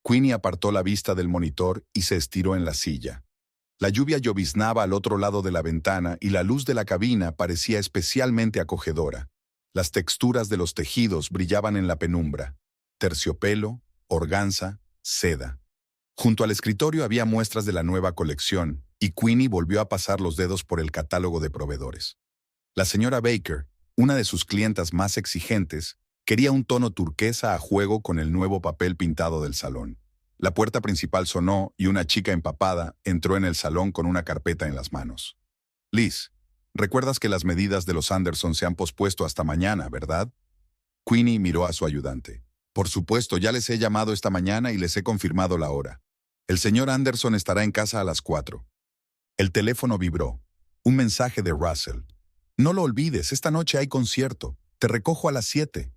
Queenie apartó la vista del monitor y se estiró en la silla. La lluvia lloviznaba al otro lado de la ventana y la luz de la cabina parecía especialmente acogedora. Las texturas de los tejidos brillaban en la penumbra. Terciopelo, organza, seda. Junto al escritorio había muestras de la nueva colección, y Queenie volvió a pasar los dedos por el catálogo de proveedores. La señora Baker, una de sus clientas más exigentes, quería un tono turquesa a juego con el nuevo papel pintado del salón. La puerta principal sonó y una chica empapada entró en el salón con una carpeta en las manos. Liz, recuerdas que las medidas de los Anderson se han pospuesto hasta mañana, ¿verdad? Queenie miró a su ayudante. Por supuesto, ya les he llamado esta mañana y les he confirmado la hora. El señor Anderson estará en casa a las 4. El teléfono vibró. Un mensaje de Russell. No lo olvides, esta noche hay concierto. Te recojo a las 7.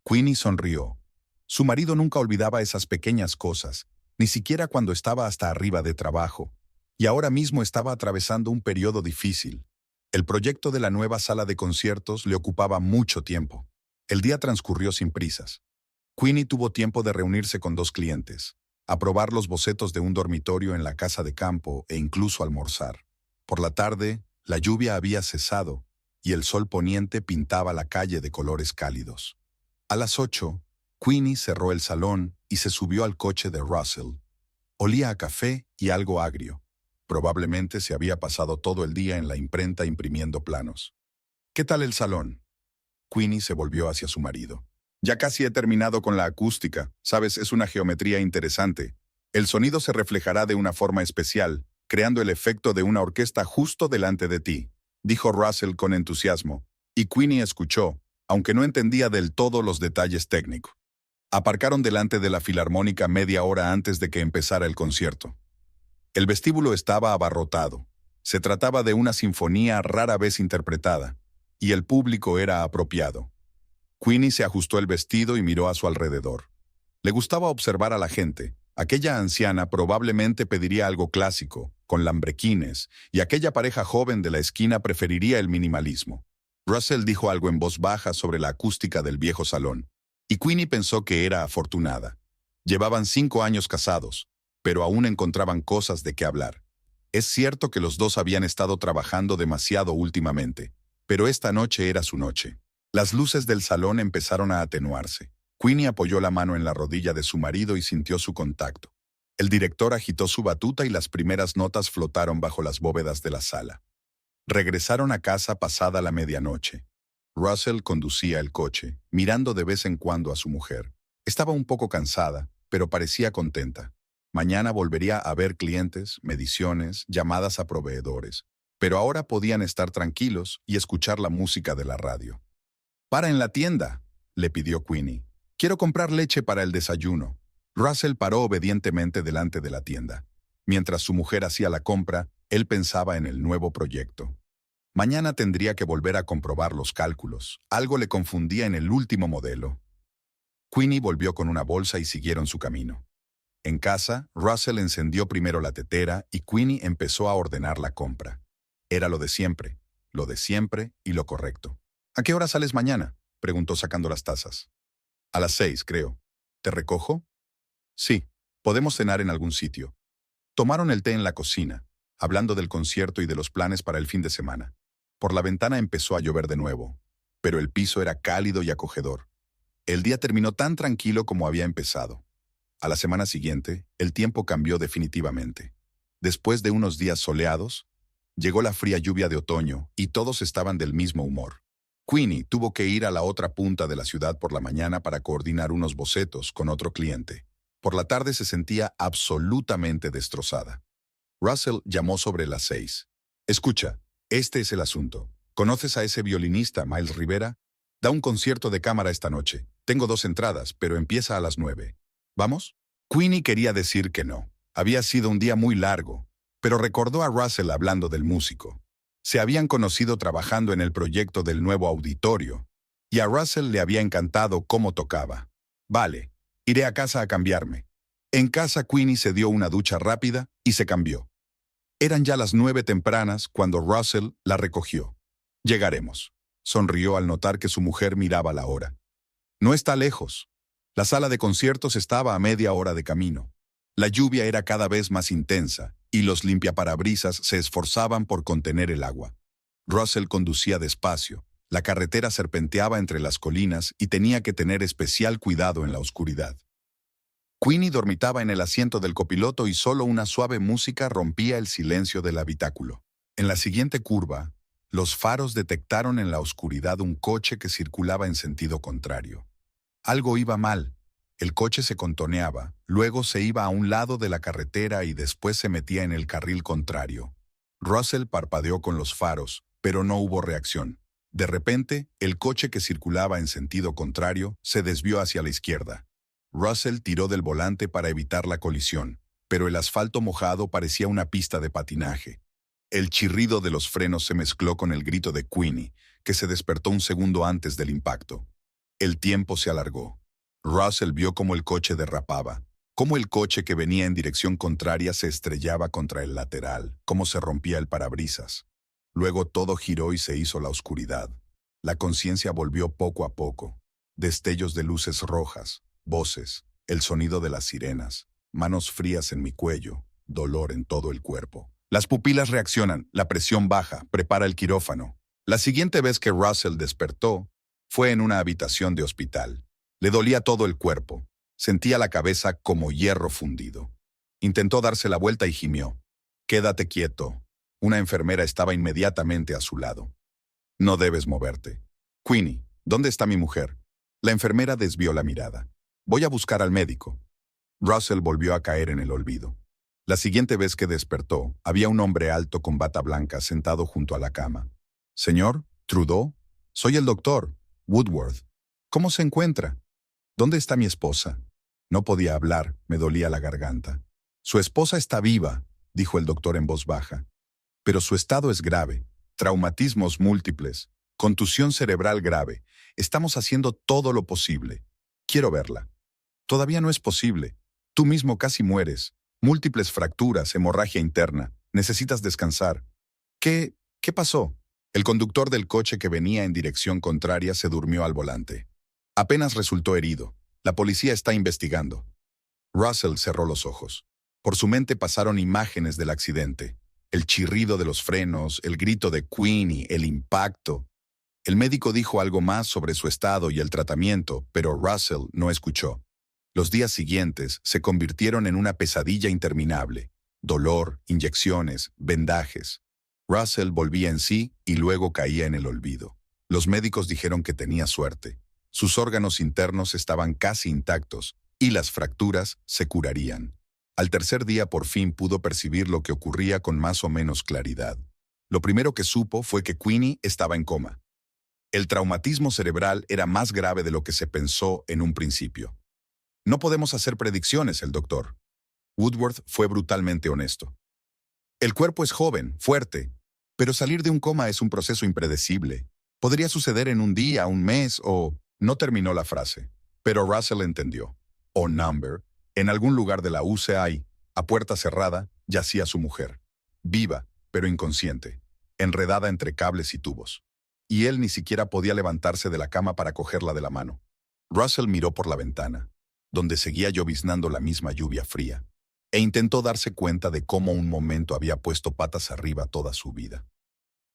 Queenie sonrió. Su marido nunca olvidaba esas pequeñas cosas, ni siquiera cuando estaba hasta arriba de trabajo, y ahora mismo estaba atravesando un periodo difícil. El proyecto de la nueva sala de conciertos le ocupaba mucho tiempo. El día transcurrió sin prisas. Queenie tuvo tiempo de reunirse con 2 clientes, aprobar los bocetos de un dormitorio en la casa de campo e incluso almorzar. Por la tarde, la lluvia había cesado y el sol poniente pintaba la calle de colores cálidos. A las 8, Queenie cerró el salón y se subió al coche de Russell. Olía a café y algo agrio. Probablemente se había pasado todo el día en la imprenta imprimiendo planos. ¿Qué tal el salón? Queenie se volvió hacia su marido. Ya casi he terminado con la acústica. Sabes, es una geometría interesante. El sonido se reflejará de una forma especial, creando el efecto de una orquesta justo delante de ti, dijo Russell con entusiasmo, y Queenie escuchó, aunque no entendía del todo los detalles técnicos. Aparcaron delante de la filarmónica media hora antes de que empezara el concierto. El vestíbulo estaba abarrotado. Se trataba de una sinfonía rara vez interpretada, y el público era apropiado. Queenie se ajustó el vestido y miró a su alrededor. Le gustaba observar a la gente. Aquella anciana probablemente pediría algo clásico, con lambrequines, y aquella pareja joven de la esquina preferiría el minimalismo. Russell dijo algo en voz baja sobre la acústica del viejo salón, y Queenie pensó que era afortunada. Llevaban 5 años casados, pero aún encontraban cosas de qué hablar. Es cierto que los dos habían estado trabajando demasiado últimamente, pero esta noche era su noche. Las luces del salón empezaron a atenuarse. Queenie apoyó la mano en la rodilla de su marido y sintió su contacto. El director agitó su batuta y las primeras notas flotaron bajo las bóvedas de la sala. Regresaron a casa pasada la medianoche. Russell conducía el coche, mirando de vez en cuando a su mujer. Estaba un poco cansada, pero parecía contenta. Mañana volvería a ver clientes, mediciones, llamadas a proveedores. Pero ahora podían estar tranquilos y escuchar la música de la radio. «Para en la tienda», le pidió Queenie. «Quiero comprar leche para el desayuno». Russell paró obedientemente delante de la tienda. Mientras su mujer hacía la compra, él pensaba en el nuevo proyecto. Mañana tendría que volver a comprobar los cálculos. Algo le confundía en el último modelo. Queenie volvió con una bolsa y siguieron su camino. En casa, Russell encendió primero la tetera y Queenie empezó a ordenar la compra. Era lo de siempre y lo correcto. «¿A qué hora sales mañana?», preguntó sacando las tazas. «A las 6, creo. ¿Te recojo?» «Sí, podemos cenar en algún sitio». Tomaron el té en la cocina, hablando del concierto y de los planes para el fin de semana. Por la ventana empezó a llover de nuevo, pero el piso era cálido y acogedor. El día terminó tan tranquilo como había empezado. A la semana siguiente, el tiempo cambió definitivamente. Después de unos días soleados, llegó la fría lluvia de otoño y todos estaban del mismo humor. Queenie tuvo que ir a la otra punta de la ciudad por la mañana para coordinar unos bocetos con otro cliente. Por la tarde se sentía absolutamente destrozada. Russell llamó sobre las 6. «Escucha, este es el asunto. ¿Conoces a ese violinista, Miles Rivera? Da un concierto de cámara esta noche. Tengo 2 entradas, pero empieza a las 9. ¿Vamos?» Queenie quería decir que no. Había sido un día muy largo, pero recordó a Russell hablando del músico. Se habían conocido trabajando en el proyecto del nuevo auditorio, y a Russell le había encantado cómo tocaba. «Vale, iré a casa a cambiarme». En casa, Queenie se dio una ducha rápida y se cambió. Eran ya las 9 tempranas cuando Russell la recogió. «Llegaremos», sonrió al notar que su mujer miraba la hora. «No está lejos». La sala de conciertos estaba a media hora de camino. La lluvia era cada vez más intensa y los limpiaparabrisas se esforzaban por contener el agua. Russell conducía despacio. La carretera serpenteaba entre las colinas y tenía que tener especial cuidado en la oscuridad. Queenie dormitaba en el asiento del copiloto y solo una suave música rompía el silencio del habitáculo. En la siguiente curva, los faros detectaron en la oscuridad un coche que circulaba en sentido contrario. Algo iba mal. El coche se contoneaba, luego se iba a un lado de la carretera y después se metía en el carril contrario. Russell parpadeó con los faros, pero no hubo reacción. De repente, el coche que circulaba en sentido contrario se desvió hacia la izquierda. Russell tiró del volante para evitar la colisión, pero el asfalto mojado parecía una pista de patinaje. El chirrido de los frenos se mezcló con el grito de Queenie, que se despertó un segundo antes del impacto. El tiempo se alargó. Russell vio cómo el coche derrapaba, cómo el coche que venía en dirección contraria se estrellaba contra el lateral, cómo se rompía el parabrisas. Luego todo giró y se hizo la oscuridad. La conciencia volvió poco a poco. Destellos de luces rojas, voces, el sonido de las sirenas, manos frías en mi cuello, dolor en todo el cuerpo. Las pupilas reaccionan, la presión baja, prepara el quirófano. La siguiente vez que Russell despertó fue en una habitación de hospital. Le dolía todo el cuerpo. Sentía la cabeza como hierro fundido. Intentó darse la vuelta y gimió. «Quédate quieto». Una enfermera estaba inmediatamente a su lado. «No debes moverte». «Queenie, ¿dónde está mi mujer?» La enfermera desvió la mirada. «Voy a buscar al médico». Russell volvió a caer en el olvido. La siguiente vez que despertó, había un hombre alto con bata blanca sentado junto a la cama. «Señor, Trudeau, soy el doctor, Woodworth. ¿Cómo se encuentra? ¿Dónde está mi esposa?» No podía hablar, me dolía la garganta. «Su esposa está viva», dijo el doctor en voz baja. «Pero su estado es grave. Traumatismos múltiples, contusión cerebral grave. Estamos haciendo todo lo posible. Quiero verla». «Todavía no es posible. Tú mismo casi mueres. Múltiples fracturas, hemorragia interna. Necesitas descansar». ¿Qué pasó?» El conductor del coche que venía en dirección contraria se durmió al volante. «Apenas resultó herido. La policía está investigando». Russell cerró los ojos. Por su mente pasaron imágenes del accidente. El chirrido de los frenos, el grito de Queenie, el impacto. El médico dijo algo más sobre su estado y el tratamiento, pero Russell no escuchó. Los días siguientes se convirtieron en una pesadilla interminable. Dolor, inyecciones, vendajes. Russell volvía en sí y luego caía en el olvido. Los médicos dijeron que tenía suerte. Sus órganos internos estaban casi intactos y las fracturas se curarían. Al tercer día por fin pudo percibir lo que ocurría con más o menos claridad. Lo primero que supo fue que Queenie estaba en coma. El traumatismo cerebral era más grave de lo que se pensó en un principio. «No podemos hacer predicciones», el doctor. Woodworth fue brutalmente honesto. «El cuerpo es joven, fuerte, pero salir de un coma es un proceso impredecible. Podría suceder en un día, un mes o...» No terminó la frase, pero Russell entendió. «O number, en algún lugar de la UCI, a puerta cerrada, yacía su mujer. Viva, pero inconsciente, enredada entre cables y tubos. Y él ni siquiera podía levantarse de la cama para cogerla de la mano». Russell miró por la ventana, donde seguía lloviznando la misma lluvia fría, e intentó darse cuenta de cómo un momento había puesto patas arriba toda su vida.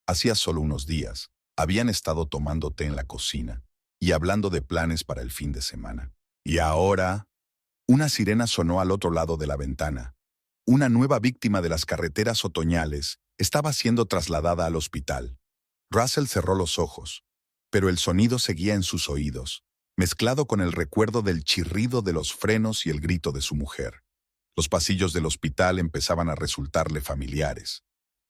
Hacía solo unos días, habían estado tomando té en la cocina y hablando de planes para el fin de semana. Y ahora, una sirena sonó al otro lado de la ventana. Una nueva víctima de las carreteras otoñales estaba siendo trasladada al hospital. Russell cerró los ojos, pero el sonido seguía en sus oídos, mezclado con el recuerdo del chirrido de los frenos y el grito de su mujer. Los pasillos del hospital empezaban a resultarle familiares.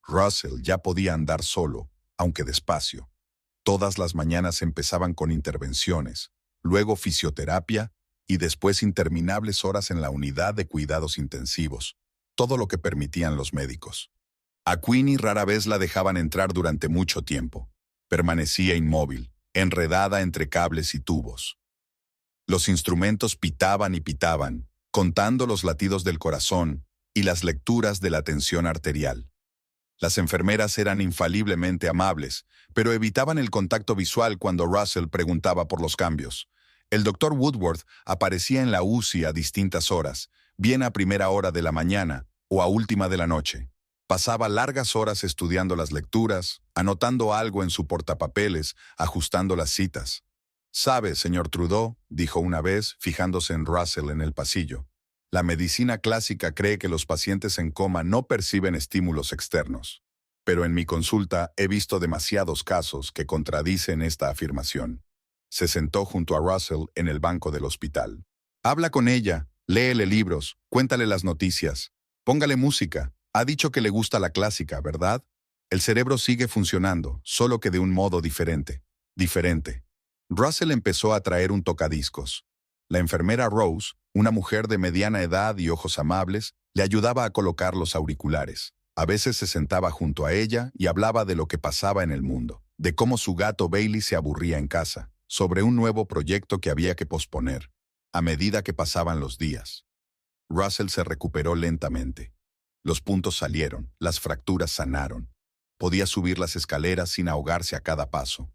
Russell ya podía andar solo, aunque despacio. Todas las mañanas empezaban con intervenciones, luego fisioterapia y después interminables horas en la unidad de cuidados intensivos, todo lo que permitían los médicos. A Queenie rara vez la dejaban entrar durante mucho tiempo. Permanecía inmóvil, enredada entre cables y tubos. Los instrumentos pitaban y pitaban, contando los latidos del corazón y las lecturas de la tensión arterial. Las enfermeras eran infaliblemente amables, pero evitaban el contacto visual cuando Russell preguntaba por los cambios. El doctor Woodworth aparecía en la UCI a distintas horas, bien a primera hora de la mañana o a última de la noche. Pasaba largas horas estudiando las lecturas, anotando algo en su portapapeles, ajustando las citas. «Sabe, señor Trudeau», dijo una vez, fijándose en Russell en el pasillo, «la medicina clásica cree que los pacientes en coma no perciben estímulos externos. Pero en mi consulta he visto demasiados casos que contradicen esta afirmación». Se sentó junto a Russell en el banco del hospital. «Habla con ella, léele libros, cuéntale las noticias, póngale música. Ha dicho que le gusta la clásica, ¿verdad? El cerebro sigue funcionando, solo que de un modo diferente. Diferente». Russell empezó a traer un tocadiscos. La enfermera Rose, una mujer de mediana edad y ojos amables, le ayudaba a colocar los auriculares. A veces se sentaba junto a ella y hablaba de lo que pasaba en el mundo, de cómo su gato Bailey se aburría en casa, sobre un nuevo proyecto que había que posponer, a medida que pasaban los días. Russell se recuperó lentamente. Los puntos salieron, las fracturas sanaron. Podía subir las escaleras sin ahogarse a cada paso.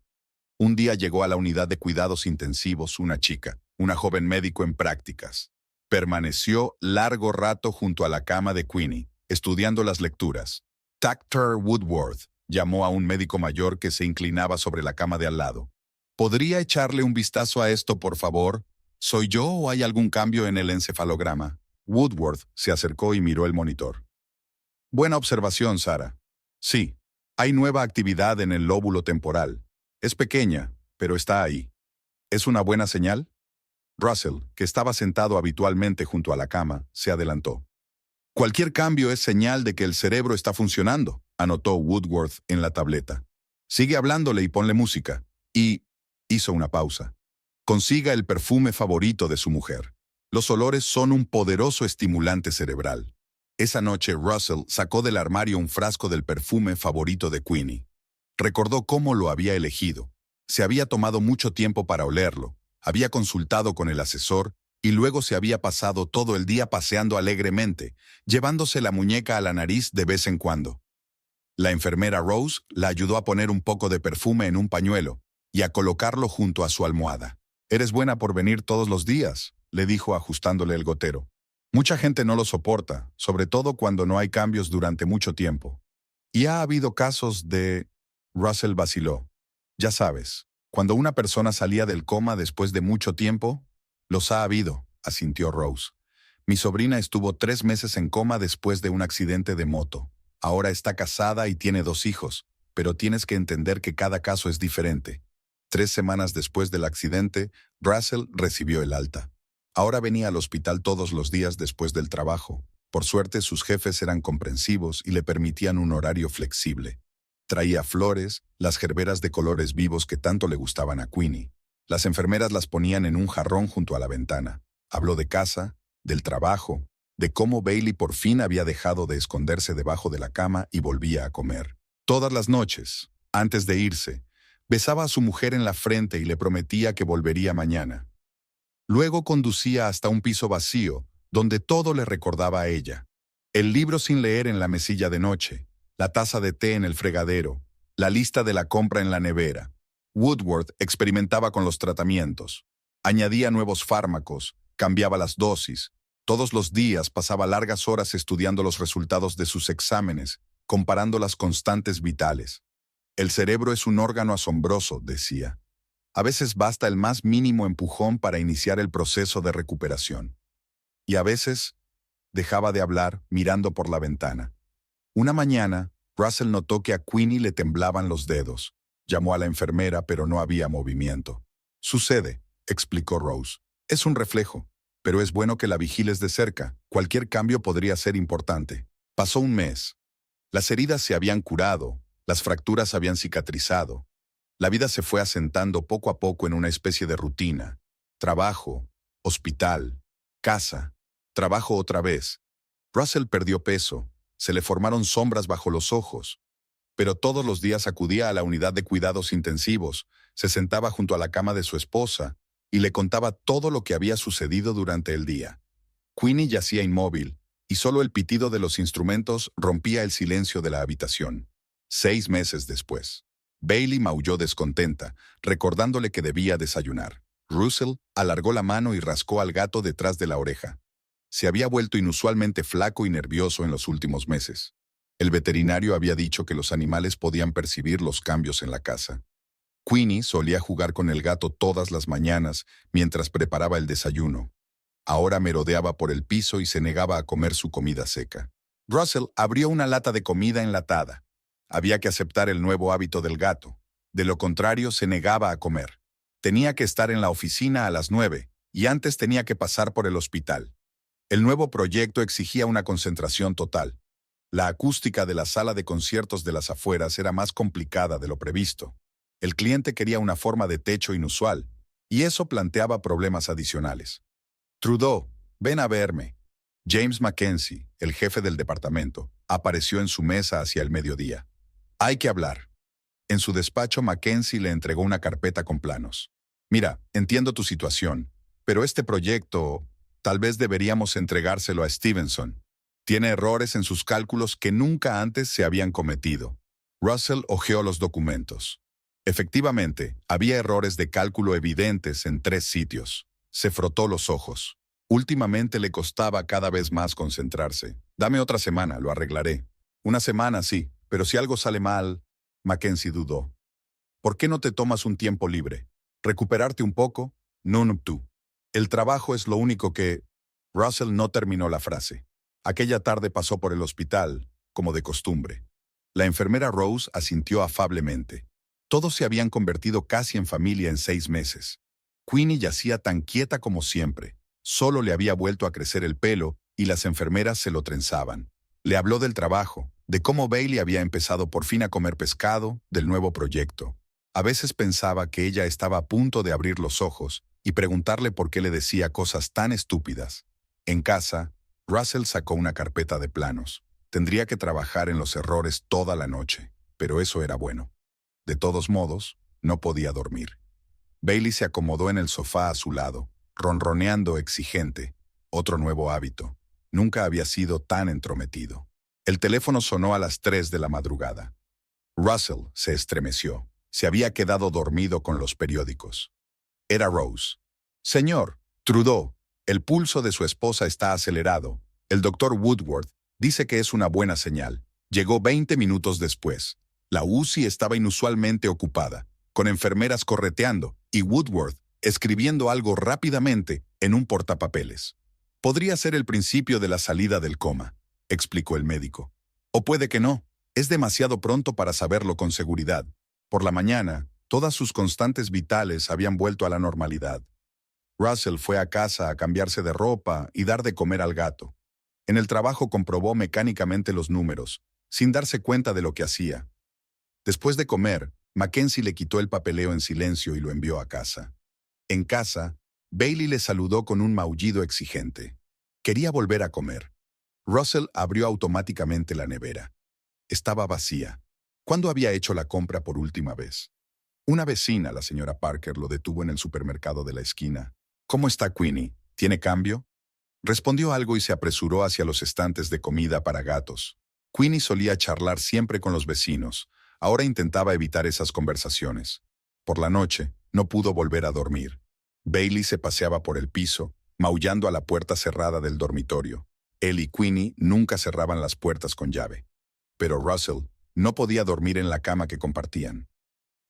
Un día llegó a la unidad de cuidados intensivos una chica, una joven médico en prácticas. Permaneció largo rato junto a la cama de Queenie, estudiando las lecturas. «Dr. Woodworth», llamó a un médico mayor que se inclinaba sobre la cama de al lado. «¿Podría echarle un vistazo a esto, por favor? ¿Soy yo o hay algún cambio en el encefalograma?» Woodworth se acercó y miró el monitor. «Buena observación, Sarah. Sí, hay nueva actividad en el lóbulo temporal. Es pequeña, pero está ahí. ¿Es una buena señal?» Russell, que estaba sentado habitualmente junto a la cama, se adelantó. «Cualquier cambio es señal de que el cerebro está funcionando», anotó Woodworth en la tableta. «Sigue hablándole y ponle música». Y hizo una pausa. «Consiga el perfume favorito de su mujer. Los olores son un poderoso estimulante cerebral». Esa noche Russell sacó del armario un frasco del perfume favorito de Queenie. Recordó cómo lo había elegido. Se había tomado mucho tiempo para olerlo, había consultado con el asesor y luego se había pasado todo el día paseando alegremente, llevándose la muñeca a la nariz de vez en cuando. La enfermera Rose la ayudó a poner un poco de perfume en un pañuelo y a colocarlo junto a su almohada. «Eres buena por venir todos los días», le dijo ajustándole el gotero. «Mucha gente no lo soporta, sobre todo cuando no hay cambios durante mucho tiempo. Y ha habido casos de...» Russell vaciló. «Ya sabes, cuando una persona salía del coma después de mucho tiempo...» «Los ha habido», asintió Rose. «Mi sobrina estuvo 3 meses en coma después de un accidente de moto. Ahora está casada y tiene 2 hijos, pero tienes que entender que cada caso es diferente». 3 semanas después del accidente, Russell recibió el alta. Ahora venía al hospital todos los días después del trabajo. Por suerte, sus jefes eran comprensivos y le permitían un horario flexible. Traía flores, las gerberas de colores vivos que tanto le gustaban a Queenie. Las enfermeras las ponían en un jarrón junto a la ventana. Habló de casa, del trabajo, de cómo Bailey por fin había dejado de esconderse debajo de la cama y volvía a comer. Todas las noches, antes de irse, besaba a su mujer en la frente y le prometía que volvería mañana. Luego conducía hasta un piso vacío, donde todo le recordaba a ella. El libro sin leer en la mesilla de noche, la taza de té en el fregadero, la lista de la compra en la nevera. Woodworth experimentaba con los tratamientos. Añadía nuevos fármacos, cambiaba las dosis. Todos los días pasaba largas horas estudiando los resultados de sus exámenes, comparando las constantes vitales. «El cerebro es un órgano asombroso», decía. «A veces basta el más mínimo empujón para iniciar el proceso de recuperación». Y a veces dejaba de hablar mirando por la ventana. Una mañana, Russell notó que a Queenie le temblaban los dedos. Llamó a la enfermera, pero no había movimiento. «Sucede», explicó Rose. «Es un reflejo, pero es bueno que la vigiles de cerca. Cualquier cambio podría ser importante». Pasó un mes. Las heridas se habían curado, las fracturas habían cicatrizado. La vida se fue asentando poco a poco en una especie de rutina. Trabajo, hospital, casa, trabajo otra vez. Russell perdió peso, se le formaron sombras bajo los ojos. Pero todos los días acudía a la unidad de cuidados intensivos, se sentaba junto a la cama de su esposa y le contaba todo lo que había sucedido durante el día. Queenie yacía inmóvil, y solo el pitido de los instrumentos rompía el silencio de la habitación. 6 meses después, Bailey maulló descontenta, recordándole que debía desayunar. Russell alargó la mano y rascó al gato detrás de la oreja. Se había vuelto inusualmente flaco y nervioso en los últimos meses. El veterinario había dicho que los animales podían percibir los cambios en la casa. Queenie solía jugar con el gato todas las mañanas mientras preparaba el desayuno. Ahora merodeaba por el piso y se negaba a comer su comida seca. Russell abrió una lata de comida enlatada. Había que aceptar el nuevo hábito del gato. De lo contrario, se negaba a comer. Tenía que estar en la oficina a las 9 y antes tenía que pasar por el hospital. El nuevo proyecto exigía una concentración total. La acústica de la sala de conciertos de las afueras era más complicada de lo previsto. El cliente quería una forma de techo inusual, y eso planteaba problemas adicionales. Trudeau, ven a verme. James Mackenzie, el jefe del departamento, apareció en su mesa hacia el mediodía. Hay que hablar. En su despacho, Mackenzie le entregó una carpeta con planos. Mira, entiendo tu situación, pero este proyecto, tal vez deberíamos entregárselo a Stevenson. Tiene errores en sus cálculos que nunca antes se habían cometido. Russell hojeó los documentos. Efectivamente, había errores de cálculo evidentes en 3 sitios. Se frotó los ojos. Últimamente le costaba cada vez más concentrarse. Dame otra semana, lo arreglaré. Una semana, sí, pero si algo sale mal... Mackenzie dudó. ¿Por qué no te tomas un tiempo libre? ¿Recuperarte un poco? No, tú. El trabajo es lo único que... Russell no terminó la frase. Aquella tarde pasó por el hospital, como de costumbre. La enfermera Rose asintió afablemente. Todos se habían convertido casi en familia en 6 meses. Queenie yacía tan quieta como siempre. Solo le había vuelto a crecer el pelo y las enfermeras se lo trenzaban. Le habló del trabajo, de cómo Bailey había empezado por fin a comer pescado, del nuevo proyecto. A veces pensaba que ella estaba a punto de abrir los ojos y preguntarle por qué le decía cosas tan estúpidas. En casa, Russell sacó una carpeta de planos. Tendría que trabajar en los errores toda la noche, pero eso era bueno. De todos modos, no podía dormir. Bailey se acomodó en el sofá a su lado, ronroneando exigente. Otro nuevo hábito. Nunca había sido tan entrometido. El teléfono sonó a las 3 de la madrugada. Russell se estremeció. Se había quedado dormido con los periódicos. Era Rose. Señor, Trudeau, el pulso de su esposa está acelerado. El doctor Woodward dice que es una buena señal. Llegó 20 minutos después. La UCI estaba inusualmente ocupada, con enfermeras correteando y Woodward escribiendo algo rápidamente en un portapapeles. Podría ser el principio de la salida del coma, explicó el médico. O puede que no. Es demasiado pronto para saberlo con seguridad. Por la mañana, todas sus constantes vitales habían vuelto a la normalidad. Russell fue a casa a cambiarse de ropa y dar de comer al gato. En el trabajo comprobó mecánicamente los números, sin darse cuenta de lo que hacía. Después de comer, Mackenzie le quitó el papeleo en silencio y lo envió a casa. En casa, Bailey le saludó con un maullido exigente. Quería volver a comer. Russell abrió automáticamente la nevera. Estaba vacía. ¿Cuándo había hecho la compra por última vez? Una vecina, la señora Parker, lo detuvo en el supermercado de la esquina. ¿Cómo está Queenie? ¿Tiene cambio? Respondió algo y se apresuró hacia los estantes de comida para gatos. Queenie solía charlar siempre con los vecinos. Ahora intentaba evitar esas conversaciones. Por la noche, no pudo volver a dormir. Bailey se paseaba por el piso, maullando a la puerta cerrada del dormitorio. Él y Queenie nunca cerraban las puertas con llave. Pero Russell no podía dormir en la cama que compartían.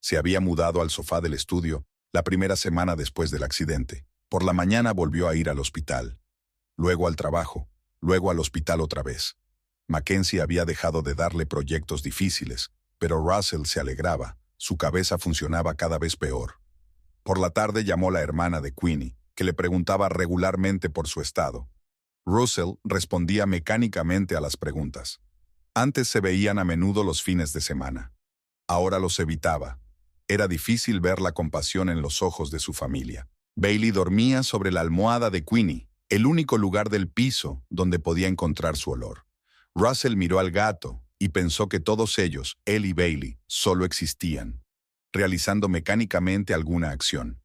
Se había mudado al sofá del estudio la primera semana después del accidente. Por la mañana volvió a ir al hospital. Luego al trabajo, luego al hospital otra vez. Mackenzie había dejado de darle proyectos difíciles, pero Russell se alegraba. Su cabeza funcionaba cada vez peor. Por la tarde llamó la hermana de Queenie, que le preguntaba regularmente por su estado. Russell respondía mecánicamente a las preguntas. Antes se veían a menudo los fines de semana. Ahora los evitaba. Era difícil ver la compasión en los ojos de su familia. Bailey dormía sobre la almohada de Queenie, el único lugar del piso donde podía encontrar su olor. Russell miró al gato y pensó que todos ellos, él y Bailey, solo existían, realizando mecánicamente alguna acción.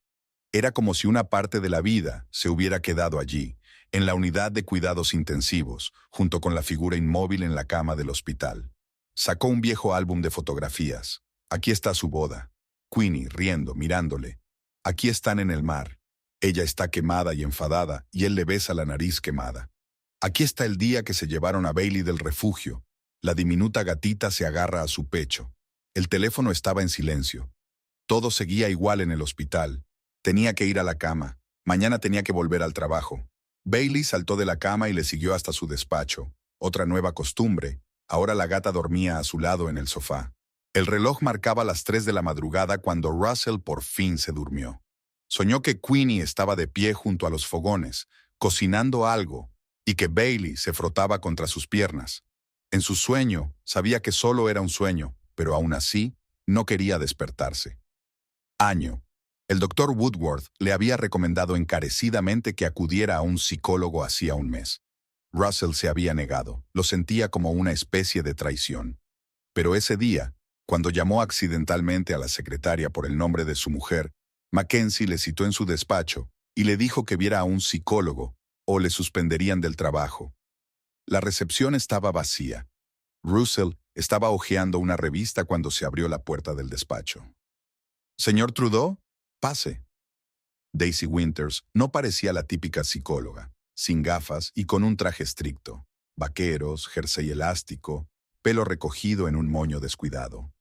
Era como si una parte de la vida se hubiera quedado allí, en la unidad de cuidados intensivos, junto con la figura inmóvil en la cama del hospital. Sacó un viejo álbum de fotografías. Aquí está su boda. Queenie riendo, mirándole. Aquí están en el mar. Ella está quemada y enfadada, y él le besa la nariz quemada. Aquí está el día que se llevaron a Bailey del refugio. La diminuta gatita se agarra a su pecho. El teléfono estaba en silencio. Todo seguía igual en el hospital. Tenía que ir a la cama. Mañana tenía que volver al trabajo. Bailey saltó de la cama y le siguió hasta su despacho. Otra nueva costumbre. Ahora la gata dormía a su lado en el sofá. El reloj marcaba las 3 de la madrugada cuando Russell por fin se durmió. Soñó que Queenie estaba de pie junto a los fogones, cocinando algo, y que Bailey se frotaba contra sus piernas. En su sueño, sabía que solo era un sueño, pero aún así, no quería despertarse. Año. El doctor Woodworth le había recomendado encarecidamente que acudiera a un psicólogo hacía un mes. Russell se había negado, lo sentía como una especie de traición. Pero ese día, cuando llamó accidentalmente a la secretaria por el nombre de su mujer, Mackenzie le citó en su despacho y le dijo que viera a un psicólogo o le suspenderían del trabajo. La recepción estaba vacía. Russell estaba hojeando una revista cuando se abrió la puerta del despacho. «Señor Trudeau, pase». Daisy Winters no parecía la típica psicóloga, sin gafas y con un traje estricto, vaqueros, jersey elástico, pelo recogido en un moño descuidado.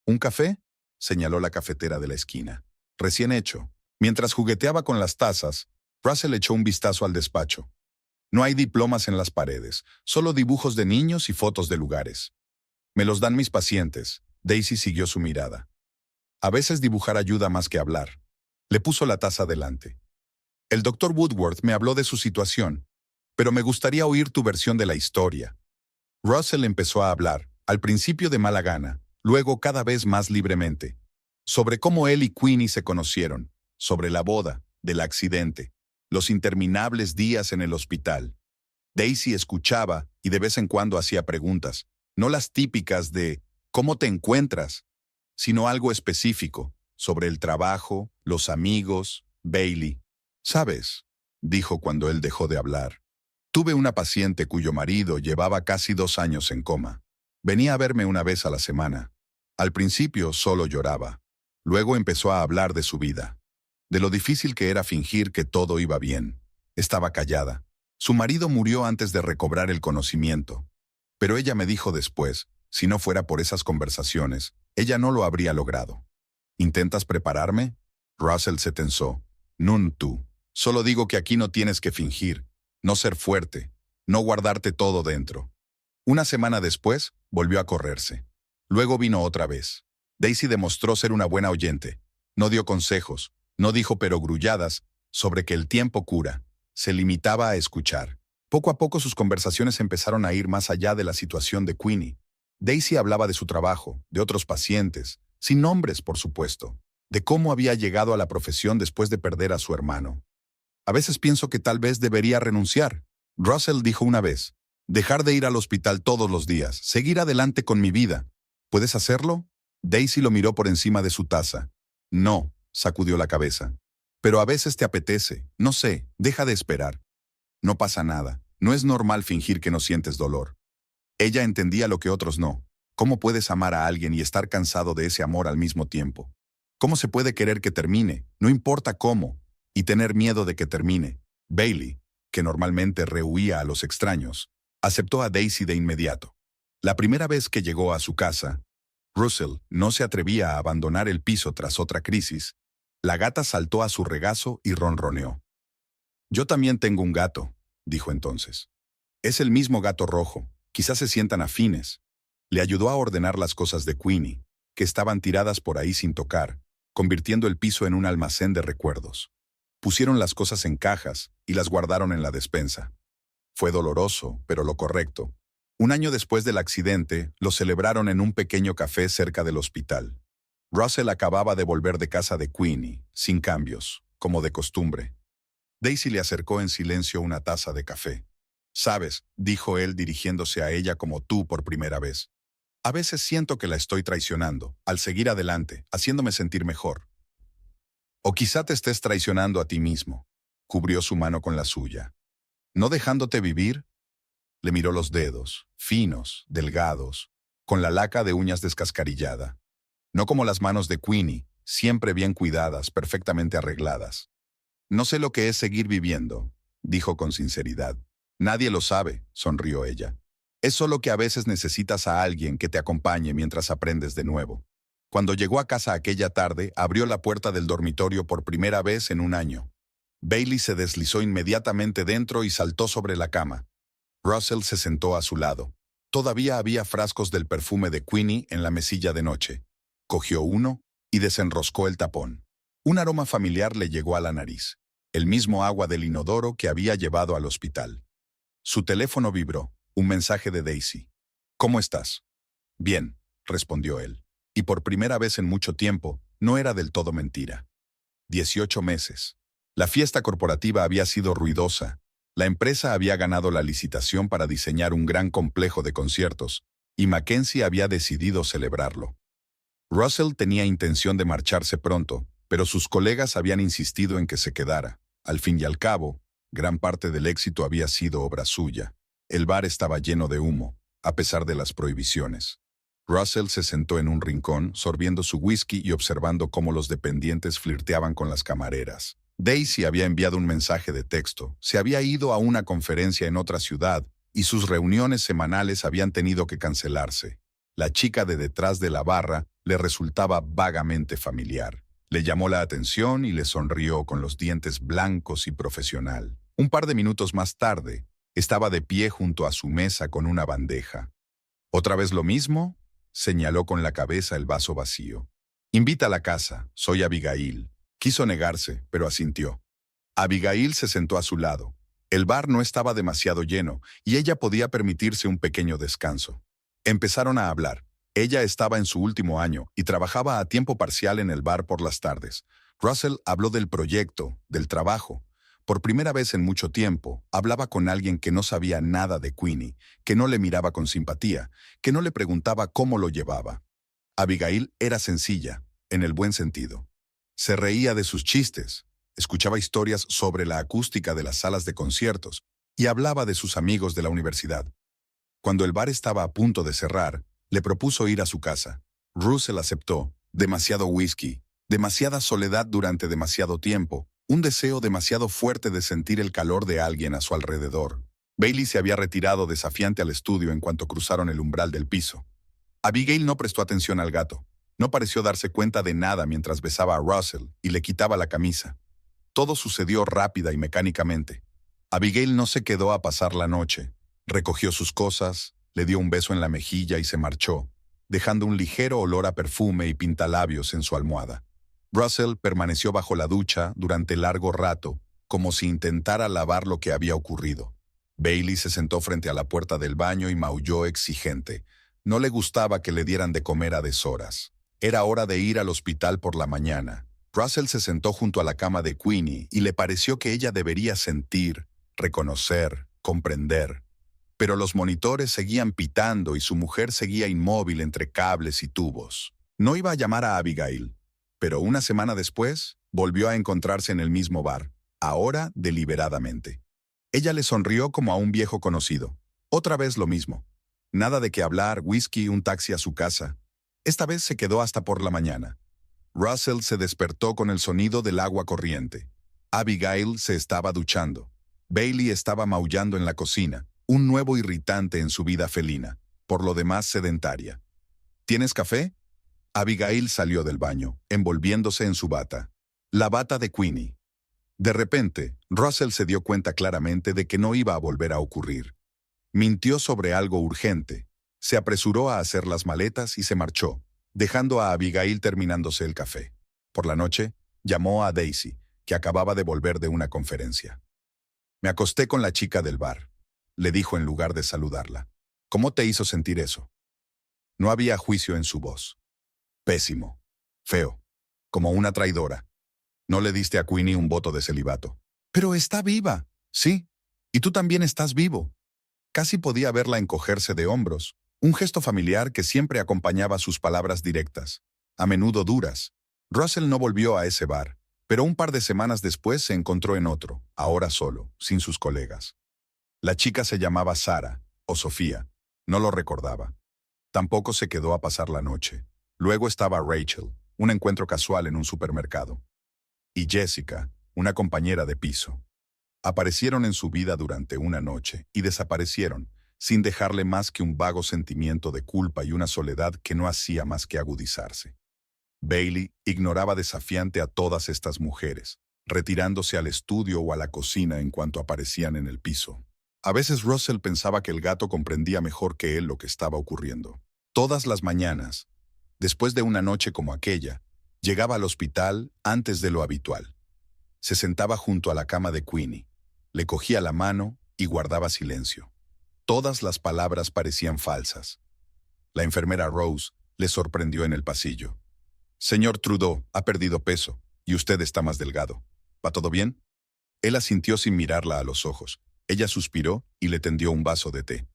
«¿Un café?», señaló la cafetera de la esquina. «Recién hecho». Mientras jugueteaba con las tazas, Russell echó un vistazo al despacho. No hay diplomas en las paredes, solo dibujos de niños y fotos de lugares. «Me los dan mis pacientes», Daisy siguió su mirada. «A veces dibujar ayuda más que hablar». Le puso la taza delante. «El doctor Woodworth me habló de su situación, pero me gustaría oír tu versión de la historia». Russell empezó a hablar, al principio de mala gana, luego cada vez más libremente, sobre cómo él y Queenie se conocieron, sobre la boda, del accidente, los interminables días en el hospital. Daisy escuchaba y de vez en cuando hacía preguntas, no las típicas de «¿cómo te encuentras?», sino algo específico, sobre el trabajo, los amigos, Bailey. «¿Sabes?», dijo cuando él dejó de hablar. «Tuve una paciente cuyo marido llevaba casi 2 años en coma. Venía a verme una vez a la semana. Al principio solo lloraba. Luego empezó a hablar de su vida, de lo difícil que era fingir que todo iba bien. Estaba callada. Su marido murió antes de recobrar el conocimiento. Pero ella me dijo después, si no fuera por esas conversaciones, ella no lo habría logrado». «¿Intentas prepararme?». Russell se tensó. «Nun tú. Solo digo que aquí no tienes que fingir, no ser fuerte, no guardarte todo dentro». Una semana después, volvió a correrse. Luego vino otra vez. Daisy demostró ser una buena oyente. No dio consejos, no dijo perogrulladas sobre que el tiempo cura. Se limitaba a escuchar. Poco a poco sus conversaciones empezaron a ir más allá de la situación de Queenie. Daisy hablaba de su trabajo, de otros pacientes, sin nombres, por supuesto, de cómo había llegado a la profesión después de perder a su hermano. «A veces pienso que tal vez debería renunciar», Russell dijo una vez. «Dejar de ir al hospital todos los días, seguir adelante con mi vida. ¿Puedes hacerlo?». Daisy lo miró por encima de su taza. «No», sacudió la cabeza. «Pero a veces te apetece, no sé, deja de esperar. No pasa nada, no es normal fingir que no sientes dolor». Ella entendía lo que otros no. ¿Cómo puedes amar a alguien y estar cansado de ese amor al mismo tiempo? ¿Cómo se puede querer que termine, no importa cómo, y tener miedo de que termine? Bailey, que normalmente rehuía a los extraños, aceptó a Daisy de inmediato. La primera vez que llegó a su casa, Russell no se atrevía a abandonar el piso tras otra crisis. La gata saltó a su regazo y ronroneó. «Yo también tengo un gato», dijo entonces. «Es el mismo gato rojo, quizás se sientan afines». Le ayudó a ordenar las cosas de Queenie, que estaban tiradas por ahí sin tocar, convirtiendo el piso en un almacén de recuerdos. Pusieron las cosas en cajas y las guardaron en la despensa. Fue doloroso, pero lo correcto. Un año después del accidente, lo celebraron en un pequeño café cerca del hospital. Russell acababa de volver de casa de Queenie, sin cambios, como de costumbre. Daisy le acercó en silencio una taza de café. «Sabes», dijo él dirigiéndose a ella como tú por primera vez. «A veces siento que la estoy traicionando, al seguir adelante, haciéndome sentir mejor. O quizá te estés traicionando a ti mismo». Cubrió su mano con la suya. «¿No dejándote vivir?». Le miró los dedos, finos, delgados, con la laca de uñas descascarillada. No como las manos de Queenie, siempre bien cuidadas, perfectamente arregladas. No sé lo que es seguir viviendo, dijo con sinceridad. Nadie lo sabe, sonrió ella. Es solo que a veces necesitas a alguien que te acompañe mientras aprendes de nuevo. Cuando llegó a casa aquella tarde, abrió la puerta del dormitorio por primera vez en un año. Bailey se deslizó inmediatamente dentro y saltó sobre la cama. Russell se sentó a su lado. Todavía había frascos del perfume de Queenie en la mesilla de noche. Cogió uno y desenroscó el tapón. Un aroma familiar le llegó a la nariz, el mismo agua del inodoro que había llevado al hospital. Su teléfono vibró, un mensaje de Daisy. ¿Cómo estás? Bien, respondió él. Y por primera vez en mucho tiempo, no era del todo mentira. 18 meses. La fiesta corporativa había sido ruidosa. La empresa había ganado la licitación para diseñar un gran complejo de conciertos, y Mackenzie había decidido celebrarlo. Russell tenía intención de marcharse pronto, pero sus colegas habían insistido en que se quedara. Al fin y al cabo, gran parte del éxito había sido obra suya. El bar estaba lleno de humo, a pesar de las prohibiciones. Russell se sentó en un rincón, sorbiendo su whisky y observando cómo los dependientes flirteaban con las camareras. Daisy había enviado un mensaje de texto, se había ido a una conferencia en otra ciudad, y sus reuniones semanales habían tenido que cancelarse. La chica de detrás de la barra le resultaba vagamente familiar. Le llamó la atención y le sonrió con los dientes blancos y profesional. Un par de minutos más tarde, estaba de pie junto a su mesa con una bandeja. ¿Otra vez lo mismo? Señaló con la cabeza el vaso vacío. Invita a la casa, soy Abigail. Quiso negarse, pero asintió. Abigail se sentó a su lado. El bar no estaba demasiado lleno y ella podía permitirse un pequeño descanso. Empezaron a hablar. Ella estaba en su último año y trabajaba a tiempo parcial en el bar por las tardes. Russell habló del proyecto, del trabajo. Por primera vez en mucho tiempo, hablaba con alguien que no sabía nada de Queenie, que no le miraba con simpatía, que no le preguntaba cómo lo llevaba. Abigail era sencilla, en el buen sentido. Se reía de sus chistes, escuchaba historias sobre la acústica de las salas de conciertos y hablaba de sus amigos de la universidad. Cuando el bar estaba a punto de cerrar, le propuso ir a su casa. Russell aceptó. Demasiado whisky, demasiada soledad durante demasiado tiempo, un deseo demasiado fuerte de sentir el calor de alguien a su alrededor. Bailey se había retirado desafiante al estudio en cuanto cruzaron el umbral del piso. Abigail no prestó atención al gato. No pareció darse cuenta de nada mientras besaba a Russell y le quitaba la camisa. Todo sucedió rápida y mecánicamente. Abigail no se quedó a pasar la noche. Recogió sus cosas, le dio un beso en la mejilla y se marchó, dejando un ligero olor a perfume y pintalabios en su almohada. Russell permaneció bajo la ducha durante largo rato, como si intentara lavar lo que había ocurrido. Bailey se sentó frente a la puerta del baño y maulló exigente. No le gustaba que le dieran de comer a deshoras. Era hora de ir al hospital por la mañana. Russell se sentó junto a la cama de Queenie y le pareció que ella debería sentir, reconocer, comprender. Pero los monitores seguían pitando y su mujer seguía inmóvil entre cables y tubos. No iba a llamar a Abigail, pero una semana después volvió a encontrarse en el mismo bar, ahora deliberadamente. Ella le sonrió como a un viejo conocido. Otra vez lo mismo. Nada de qué hablar, whisky, un taxi a su casa. Esta vez se quedó hasta por la mañana. Russell se despertó con el sonido del agua corriente. Abigail se estaba duchando. Bailey estaba maullando en la cocina, un nuevo irritante en su vida felina, por lo demás sedentaria. ¿Tienes café? Abigail salió del baño, envolviéndose en su bata. La bata de Queenie. De repente, Russell se dio cuenta claramente de que no iba a volver a ocurrir. Mintió sobre algo urgente. Se apresuró a hacer las maletas y se marchó, dejando a Abigail terminándose el café. Por la noche, llamó a Daisy, que acababa de volver de una conferencia. Me acosté con la chica del bar, le dijo en lugar de saludarla. ¿Cómo te hizo sentir eso? No había juicio en su voz. Pésimo. Feo. Como una traidora. No le diste a Queenie un voto de celibato. Pero está viva. Sí. Y tú también estás vivo. Casi podía verla encogerse de hombros, un gesto familiar que siempre acompañaba sus palabras directas, a menudo duras. Russell no volvió a ese bar, pero un par de semanas después se encontró en otro, ahora solo, sin sus colegas. La chica se llamaba Sara, o Sofía. No lo recordaba. Tampoco se quedó a pasar la noche. Luego estaba Rachel, un encuentro casual en un supermercado. Y Jessica, una compañera de piso. Aparecieron en su vida durante una noche y desaparecieron, sin dejarle más que un vago sentimiento de culpa y una soledad que no hacía más que agudizarse. Bailey ignoraba desafiante a todas estas mujeres, retirándose al estudio o a la cocina en cuanto aparecían en el piso. A veces Russell pensaba que el gato comprendía mejor que él lo que estaba ocurriendo. Todas las mañanas, después de una noche como aquella, llegaba al hospital antes de lo habitual. Se sentaba junto a la cama de Queenie, le cogía la mano y guardaba silencio. Todas las palabras parecían falsas. La enfermera Rose le sorprendió en el pasillo. «Señor Trudeau, ha perdido peso, y usted está más delgado. ¿Va todo bien?» Él asintió sin mirarla a los ojos. Ella suspiró y le tendió un vaso de té.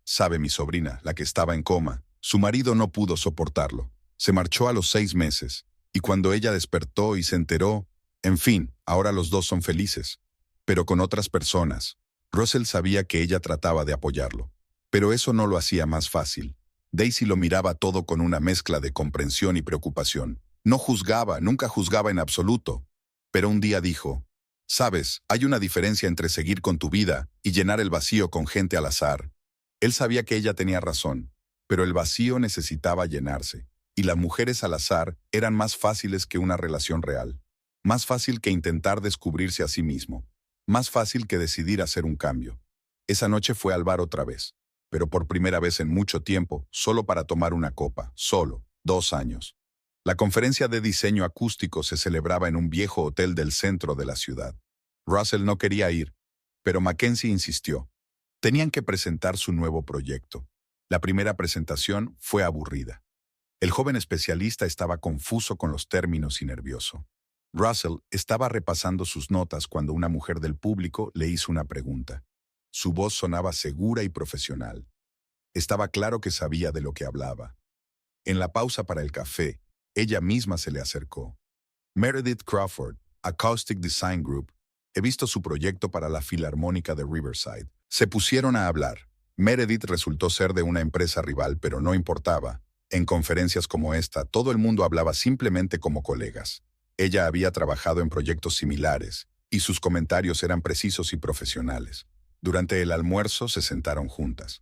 «Sabe mi sobrina, la que estaba en coma, su marido no pudo soportarlo. Se marchó a los 6 meses, y cuando ella despertó y se enteró, en fin, ahora los dos son felices, pero con otras personas». Russell sabía que ella trataba de apoyarlo, pero eso no lo hacía más fácil. Daisy lo miraba todo con una mezcla de comprensión y preocupación. No juzgaba, nunca juzgaba en absoluto. Pero un día dijo, «Sabes, hay una diferencia entre seguir con tu vida y llenar el vacío con gente al azar». Él sabía que ella tenía razón, pero el vacío necesitaba llenarse, y las mujeres al azar eran más fáciles que una relación real. Más fácil que intentar descubrirse a sí mismo. Más fácil que decidir hacer un cambio. Esa noche fue al bar otra vez, pero por primera vez en mucho tiempo, solo para tomar una copa, solo, 2 años. La conferencia de diseño acústico se celebraba en un viejo hotel del centro de la ciudad. Russell no quería ir, pero Mackenzie insistió. Tenían que presentar su nuevo proyecto. La primera presentación fue aburrida. El joven especialista estaba confuso con los términos y nervioso. Russell estaba repasando sus notas cuando una mujer del público le hizo una pregunta. Su voz sonaba segura y profesional. Estaba claro que sabía de lo que hablaba. En la pausa para el café, ella misma se le acercó. «Meredith Crawford, Acoustic Design Group. He visto su proyecto para la Filarmónica de Riverside». Se pusieron a hablar. Meredith resultó ser de una empresa rival, pero no importaba. En conferencias como esta, todo el mundo hablaba simplemente como colegas. Ella había trabajado en proyectos similares, y sus comentarios eran precisos y profesionales. Durante el almuerzo se sentaron juntas.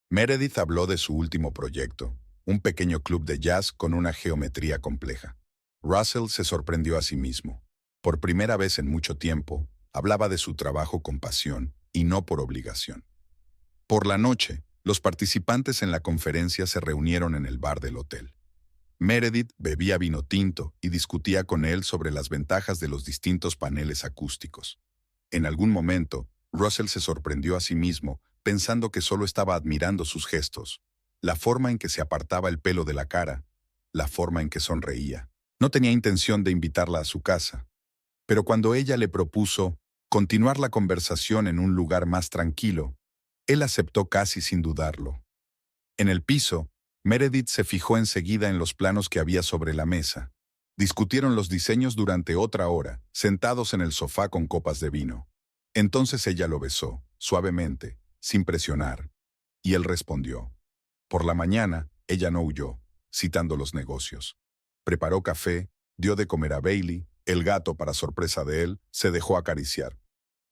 Meredith habló de su último proyecto, un pequeño club de jazz con una geometría compleja. Russell se sorprendió a sí mismo. Por primera vez en mucho tiempo, hablaba de su trabajo con pasión y no por obligación. Por la noche, los participantes en la conferencia se reunieron en el bar del hotel. Meredith bebía vino tinto y discutía con él sobre las ventajas de los distintos paneles acústicos. En algún momento, Russell se sorprendió a sí mismo, pensando que solo estaba admirando sus gestos, la forma en que se apartaba el pelo de la cara, la forma en que sonreía. No tenía intención de invitarla a su casa, pero cuando ella le propuso continuar la conversación en un lugar más tranquilo, él aceptó casi sin dudarlo. En el piso, Meredith se fijó enseguida en los planos que había sobre la mesa. Discutieron los diseños durante otra hora, sentados en el sofá con copas de vino. Entonces ella lo besó, suavemente, sin presionar. Y él respondió. Por la mañana, ella no huyó, citando los negocios. Preparó café, dio de comer a Bailey, el gato, para sorpresa de él, se dejó acariciar.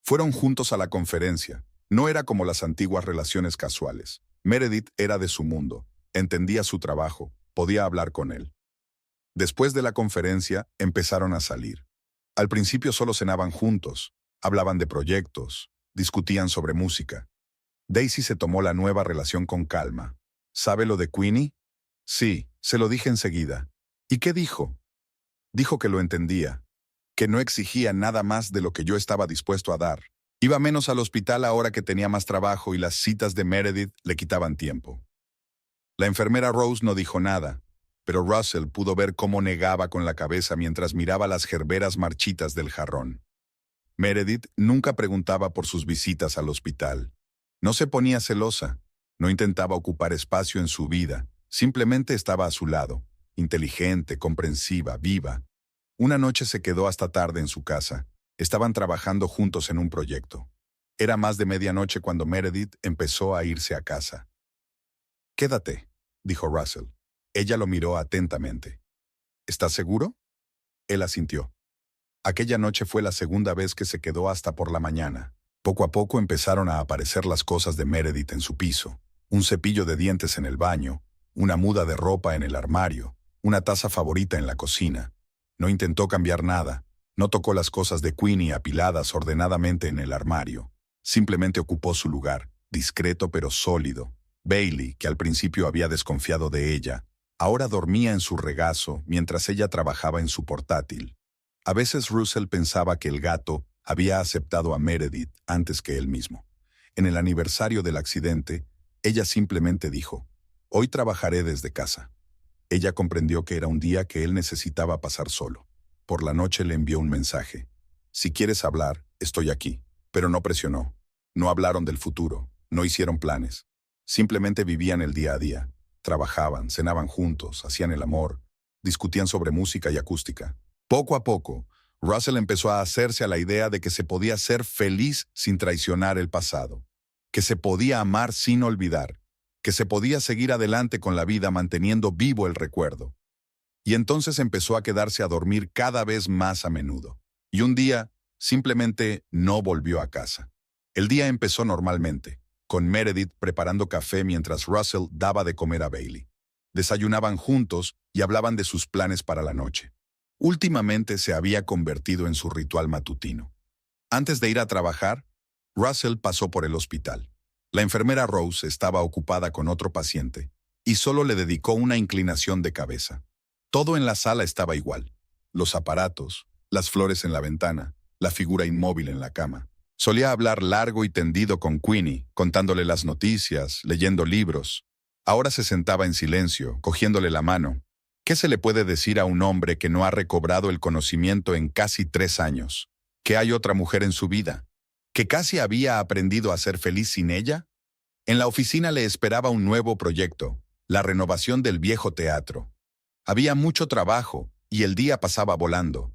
Fueron juntos a la conferencia. No era como las antiguas relaciones casuales. Meredith era de su mundo. Entendía su trabajo, podía hablar con él. Después de la conferencia, empezaron a salir. Al principio solo cenaban juntos, hablaban de proyectos, discutían sobre música. Daisy se tomó la nueva relación con calma. ¿Sabe lo de Queenie? Sí, se lo dije enseguida. ¿Y qué dijo? Dijo que lo entendía, que no exigía nada más de lo que yo estaba dispuesto a dar. Iba menos al hospital ahora que tenía más trabajo y las citas de Meredith le quitaban tiempo. La enfermera Rose no dijo nada, pero Russell pudo ver cómo negaba con la cabeza mientras miraba las gerberas marchitas del jarrón. Meredith nunca preguntaba por sus visitas al hospital. No se ponía celosa, no intentaba ocupar espacio en su vida, simplemente estaba a su lado, inteligente, comprensiva, viva. Una noche se quedó hasta tarde en su casa. Estaban trabajando juntos en un proyecto. Era más de medianoche cuando Meredith empezó a irse a casa. «Quédate», dijo Russell. Ella lo miró atentamente. «¿Estás seguro?» Él asintió. Aquella noche fue la segunda vez que se quedó hasta por la mañana. Poco a poco empezaron a aparecer las cosas de Meredith en su piso. Un cepillo de dientes en el baño, una muda de ropa en el armario, una taza favorita en la cocina. No intentó cambiar nada. No tocó las cosas de Queenie apiladas ordenadamente en el armario. Simplemente ocupó su lugar, discreto pero sólido. Bailey, que al principio había desconfiado de ella, ahora dormía en su regazo mientras ella trabajaba en su portátil. A veces Russell pensaba que el gato había aceptado a Meredith antes que él mismo. En el aniversario del accidente, ella simplemente dijo, «Hoy trabajaré desde casa». Ella comprendió que era un día que él necesitaba pasar solo. Por la noche le envió un mensaje. «Si quieres hablar, estoy aquí». Pero no presionó. No hablaron del futuro, no hicieron planes. Simplemente vivían el día a día. Trabajaban, cenaban juntos, hacían el amor, discutían sobre música y acústica. Poco a poco, Russell empezó a hacerse a la idea de que se podía ser feliz sin traicionar el pasado, que se podía amar sin olvidar, que se podía seguir adelante con la vida manteniendo vivo el recuerdo. Y entonces empezó a quedarse a dormir cada vez más a menudo. Y un día, simplemente no volvió a casa. El día empezó normalmente, con Meredith preparando café mientras Russell daba de comer a Bailey. Desayunaban juntos y hablaban de sus planes para la noche. Últimamente se había convertido en su ritual matutino. Antes de ir a trabajar, Russell pasó por el hospital. La enfermera Rose estaba ocupada con otro paciente y solo le dedicó una inclinación de cabeza. Todo en la sala estaba igual. Los aparatos, las flores en la ventana, la figura inmóvil en la cama. Solía hablar largo y tendido con Queenie, contándole las noticias, leyendo libros. Ahora se sentaba en silencio, cogiéndole la mano. ¿Qué se le puede decir a un hombre que no ha recobrado el conocimiento en casi 3 años? ¿Que hay otra mujer en su vida? ¿Que casi había aprendido a ser feliz sin ella? En la oficina le esperaba un nuevo proyecto, la renovación del viejo teatro. Había mucho trabajo y el día pasaba volando.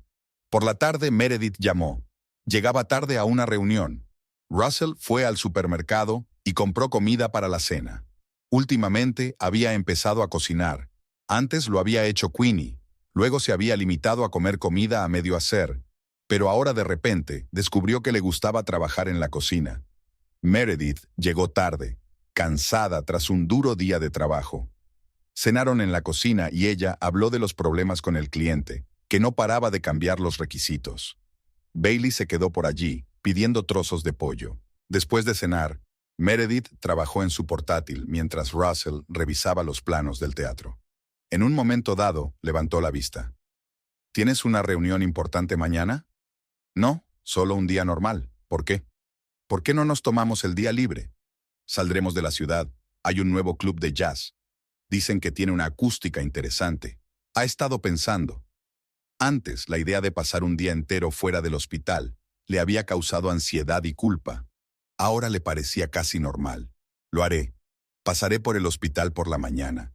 Por la tarde Meredith llamó. Llegaba tarde a una reunión. Russell fue al supermercado y compró comida para la cena. Últimamente había empezado a cocinar. Antes lo había hecho Queenie. Luego se había limitado a comer comida a medio hacer. Pero ahora de repente descubrió que le gustaba trabajar en la cocina. Meredith llegó tarde, cansada tras un duro día de trabajo. Cenaron en la cocina y ella habló de los problemas con el cliente, que no paraba de cambiar los requisitos. Bailey se quedó por allí, pidiendo trozos de pollo. Después de cenar, Meredith trabajó en su portátil mientras Russell revisaba los planos del teatro. En un momento dado, levantó la vista. ¿Tienes una reunión importante mañana? No, solo un día normal. ¿Por qué? ¿Por qué no nos tomamos el día libre? Saldremos de la ciudad. Hay un nuevo club de jazz. Dicen que tiene una acústica interesante. Ha estado pensando. Antes, la idea de pasar un día entero fuera del hospital le había causado ansiedad y culpa. Ahora le parecía casi normal. Lo haré. Pasaré por el hospital por la mañana.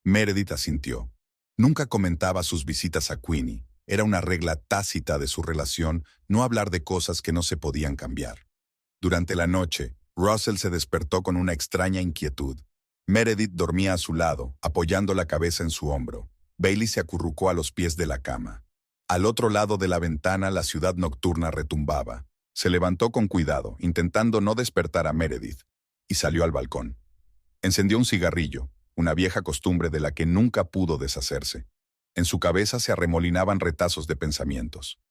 Meredith asintió. Nunca comentaba sus visitas a Queenie. Era una regla tácita de su relación no hablar de cosas que no se podían cambiar. Durante la noche, Russell se despertó con una extraña inquietud. Meredith dormía a su lado, apoyando la cabeza en su hombro. Bailey se acurrucó a los pies de la cama. Al otro lado de la ventana la ciudad nocturna retumbaba. Se levantó con cuidado, intentando no despertar a Meredith, y salió al balcón. Encendió un cigarrillo, una vieja costumbre de la que nunca pudo deshacerse. En su cabeza se arremolinaban retazos de pensamientos.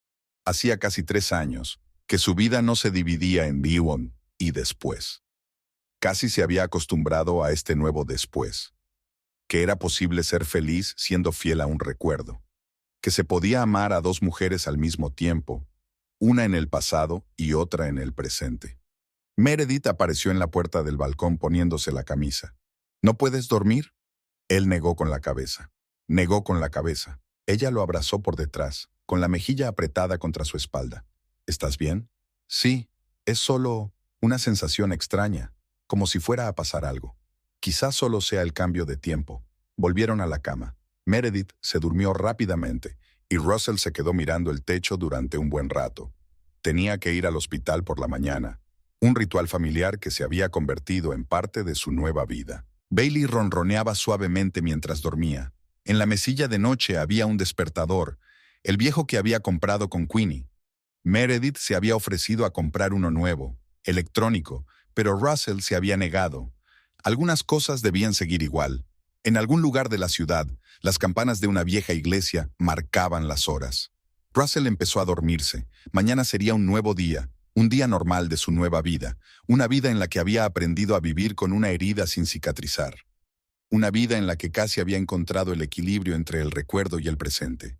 Hacía casi 3 años que su vida no se dividía en Biwon y después. Casi se había acostumbrado a este nuevo después. Que era posible ser feliz siendo fiel a un recuerdo. Que se podía amar a 2 mujeres al mismo tiempo, una en el pasado y otra en el presente. Meredith apareció en la puerta del balcón poniéndose la camisa. ¿No puedes dormir? Él negó con la cabeza. Negó con la cabeza. Ella lo abrazó por detrás, con la mejilla apretada contra su espalda. ¿Estás bien? Sí, es solo una sensación extraña, como si fuera a pasar algo. Quizás solo sea el cambio de tiempo. Volvieron a la cama. Meredith se durmió rápidamente y Russell se quedó mirando el techo durante un buen rato. Tenía que ir al hospital por la mañana, un ritual familiar que se había convertido en parte de su nueva vida. Bailey ronroneaba suavemente mientras dormía. En la mesilla de noche había un despertador, el viejo que había comprado con Queenie. Meredith se había ofrecido a comprar uno nuevo, electrónico, pero Russell se había negado. Algunas cosas debían seguir igual. En algún lugar de la ciudad, las campanas de una vieja iglesia marcaban las horas. Russell empezó a dormirse. Mañana sería un nuevo día, un día normal de su nueva vida, una vida en la que había aprendido a vivir con una herida sin cicatrizar. Una vida en la que casi había encontrado el equilibrio entre el recuerdo y el presente.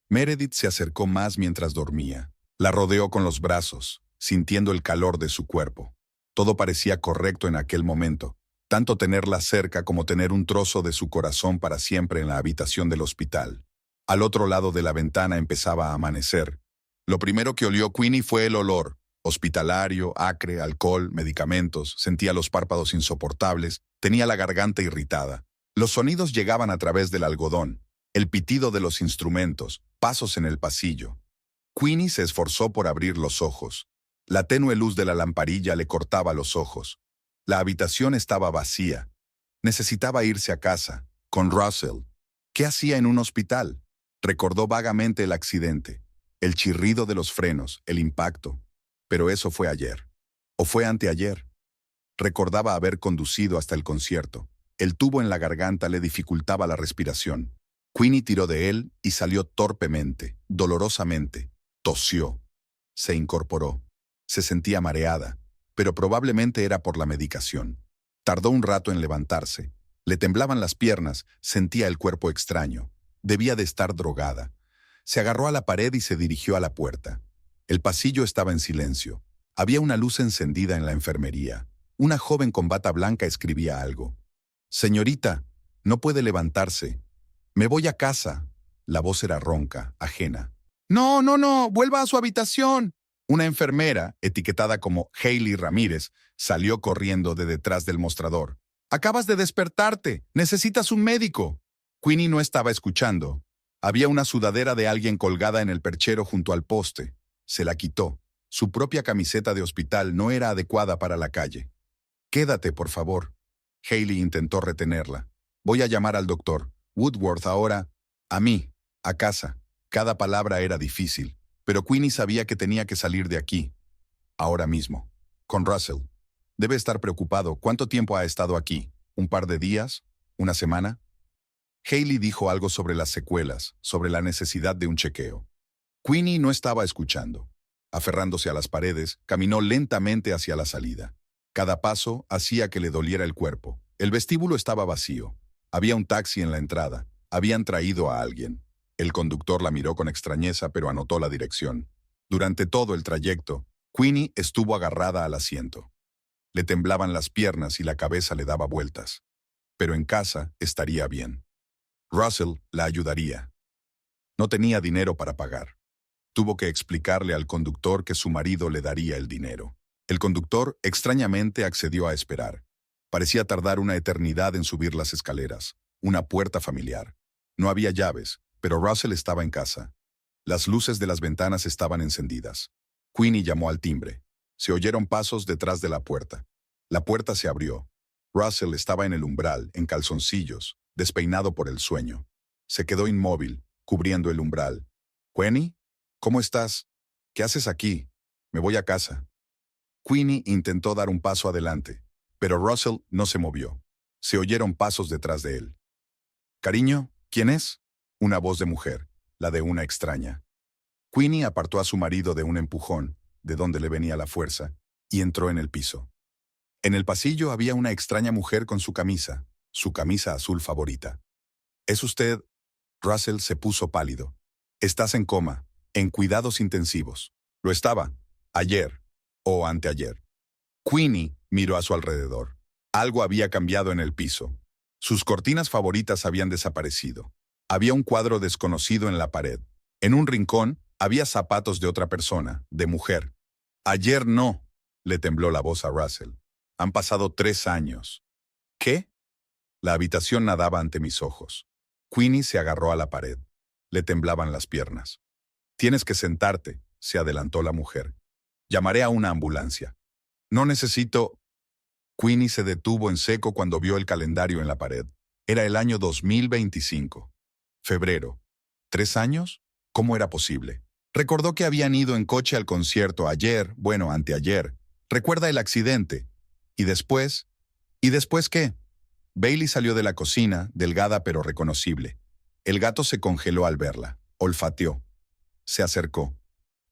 Meredith se acercó más mientras dormía. La rodeó con los brazos, sintiendo el calor de su cuerpo. Todo parecía correcto en aquel momento, tanto tenerla cerca como tener un trozo de su corazón para siempre en la habitación del hospital. Al otro lado de la ventana empezaba a amanecer. Lo primero que olió Queenie fue el olor, hospitalario, acre, alcohol, medicamentos, sentía los párpados insoportables, tenía la garganta irritada. Los sonidos llegaban a través del algodón, el pitido de los instrumentos, pasos en el pasillo. Queenie se esforzó por abrir los ojos. La tenue luz de la lamparilla le cortaba los ojos. La habitación estaba vacía. Necesitaba irse a casa, con Russell. ¿Qué hacía en un hospital? Recordó vagamente el accidente, el chirrido de los frenos, el impacto. Pero eso fue ayer. ¿O fue anteayer? Recordaba haber conducido hasta el concierto. El tubo en la garganta le dificultaba la respiración. Queenie tiró de él y salió torpemente, dolorosamente. Tosió. Se incorporó. Se sentía mareada, pero probablemente era por la medicación. Tardó un rato en levantarse. Le temblaban las piernas, sentía el cuerpo extraño. Debía de estar drogada. Se agarró a la pared y se dirigió a la puerta. El pasillo estaba en silencio. Había una luz encendida en la enfermería. Una joven con bata blanca escribía algo. «Señorita, no puede levantarse. Me voy a casa». La voz era ronca, ajena. «No, no, no, vuelva a su habitación». Una enfermera, etiquetada como Hailey Ramírez, salió corriendo de detrás del mostrador. «Acabas de despertarte. Necesitas un médico». Queenie no estaba escuchando. Había una sudadera de alguien colgada en el perchero junto al poste. Se la quitó. Su propia camiseta de hospital no era adecuada para la calle. «Quédate, por favor». Hailey intentó retenerla. «Voy a llamar al doctor. Woodworth ahora. A mí. A casa». Cada palabra era difícil, pero Queenie sabía que tenía que salir de aquí. Ahora mismo. Con Russell. Debe estar preocupado. ¿Cuánto tiempo ha estado aquí? ¿Un par de días? ¿Una semana? Hailey dijo algo sobre las secuelas, sobre la necesidad de un chequeo. Queenie no estaba escuchando. Aferrándose a las paredes, caminó lentamente hacia la salida. Cada paso hacía que le doliera el cuerpo. El vestíbulo estaba vacío. Había un taxi en la entrada. Habían traído a alguien. El conductor la miró con extrañeza, pero anotó la dirección. Durante todo el trayecto, Queenie estuvo agarrada al asiento. Le temblaban las piernas y la cabeza le daba vueltas. Pero en casa estaría bien. Russell la ayudaría. No tenía dinero para pagar. Tuvo que explicarle al conductor que su marido le daría el dinero. El conductor extrañamente accedió a esperar. Parecía tardar una eternidad en subir las escaleras. Una puerta familiar. No había llaves, pero Russell estaba en casa. Las luces de las ventanas estaban encendidas. Queenie llamó al timbre. Se oyeron pasos detrás de la puerta. La puerta se abrió. Russell estaba en el umbral, en calzoncillos, despeinado por el sueño. Se quedó inmóvil, cubriendo el umbral. «¿Queenie? ¿Cómo estás? ¿Qué haces aquí? Me voy a casa». Queenie intentó dar un paso adelante, pero Russell no se movió. Se oyeron pasos detrás de él. «Cariño, ¿quién es?» Una voz de mujer, la de una extraña. Queenie apartó a su marido de un empujón, de donde le venía la fuerza, y entró en el piso. En el pasillo había una extraña mujer con su camisa azul favorita. «¿Es usted?» Russell se puso pálido. «Estás en coma, en cuidados intensivos». Lo estaba, ayer o anteayer. Queenie miró a su alrededor. Algo había cambiado en el piso. Sus cortinas favoritas habían desaparecido. Había un cuadro desconocido en la pared. En un rincón había zapatos de otra persona, de mujer. «Ayer no», le tembló la voz a Russell. «Han pasado 3 años». «¿Qué?» La habitación nadaba ante mis ojos. Queenie se agarró a la pared. Le temblaban las piernas. «Tienes que sentarte», se adelantó la mujer. «Llamaré a una ambulancia». «No necesito...» Queenie se detuvo en seco cuando vio el calendario en la pared. Era el año 2025. Febrero. ¿3 años? ¿Cómo era posible? Recordó que habían ido en coche al concierto ayer, bueno, anteayer. Recuerda el accidente. ¿Y después? ¿Y después qué? Bailey salió de la cocina, delgada pero reconocible. El gato se congeló al verla. Olfateó. Se acercó.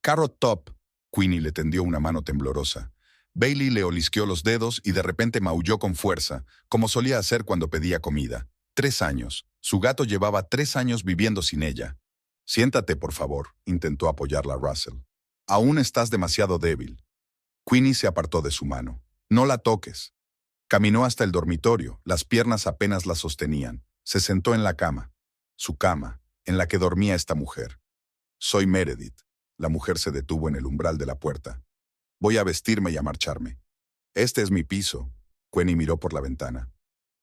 Carrot Top. Queenie le tendió una mano temblorosa. Bailey le olisqueó los dedos y de repente maulló con fuerza, como solía hacer cuando pedía comida. 3 años. Su gato llevaba 3 años viviendo sin ella. Siéntate, por favor, intentó apoyarla Russell. Aún estás demasiado débil. Queenie se apartó de su mano. No la toques. Caminó hasta el dormitorio, las piernas apenas la sostenían. Se sentó en la cama. Su cama, en la que dormía esta mujer. Soy Meredith. La mujer se detuvo en el umbral de la puerta. Voy a vestirme y a marcharme. Este es mi piso. Queenie miró por la ventana.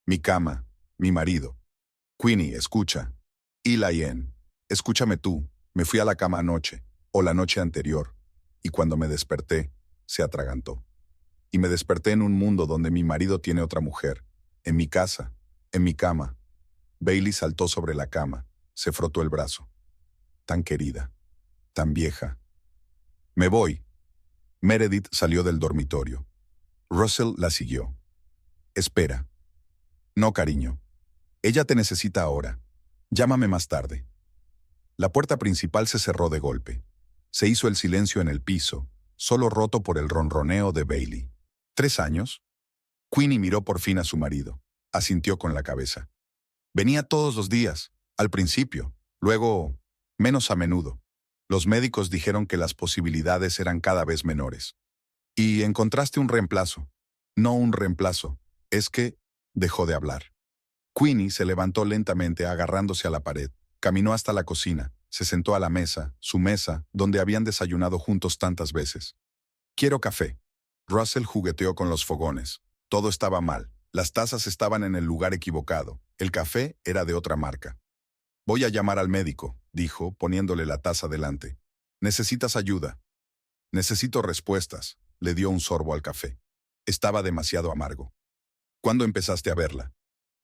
Mi cama, mi marido. Queenie, escucha. Elaine, escúchame tú. Me fui a la cama anoche, o la noche anterior, y cuando me desperté, se atragantó. Y me desperté en un mundo donde mi marido tiene otra mujer, en mi casa, en mi cama. Bailey saltó sobre la cama, se frotó el brazo. Tan querida, tan vieja. Me voy. Meredith salió del dormitorio. Russell la siguió. Espera. No, cariño. Ella te necesita ahora. Llámame más tarde. La puerta principal se cerró de golpe. Se hizo el silencio en el piso, solo roto por el ronroneo de Bailey. ¿3 años? Queenie miró por fin a su marido. Asintió con la cabeza. Venía todos los días, al principio, luego, menos a menudo. Los médicos dijeron que las posibilidades eran cada vez menores. Y encontraste un reemplazo. No un reemplazo, es que dejó de hablar. Queenie se levantó lentamente agarrándose a la pared, caminó hasta la cocina, se sentó a la mesa, su mesa, donde habían desayunado juntos tantas veces. Quiero café. Russell jugueteó con los fogones. Todo estaba mal. Las tazas estaban en el lugar equivocado. El café era de otra marca. Voy a llamar al médico, dijo, poniéndole la taza delante. ¿Necesitas ayuda? Necesito respuestas. Le dio un sorbo al café. Estaba demasiado amargo. ¿Cuándo empezaste a verla?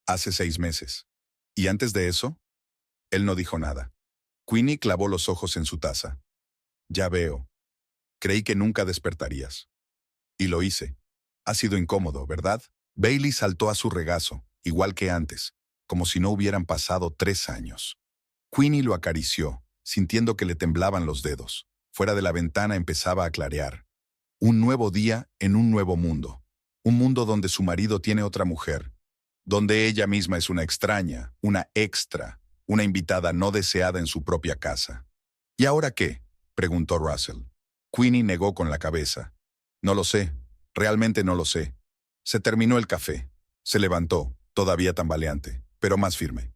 Hace 6 meses. ¿Y antes de eso? Él no dijo nada. Queenie clavó los ojos en su taza. Ya veo. Creí que nunca despertarías. Y lo hice. Ha sido incómodo, ¿verdad? Bailey saltó a su regazo, igual que antes, como si no hubieran pasado 3 años. Queenie lo acarició, sintiendo que le temblaban los dedos. Fuera de la ventana empezaba a clarear. Un nuevo día en un nuevo mundo. Un mundo donde su marido tiene otra mujer. Donde ella misma es una extraña, una extra, una invitada no deseada en su propia casa. ¿Y ahora qué?, preguntó Russell. Queenie negó con la cabeza. No lo sé, realmente no lo sé. Se terminó el café. Se levantó, todavía tambaleante, pero más firme.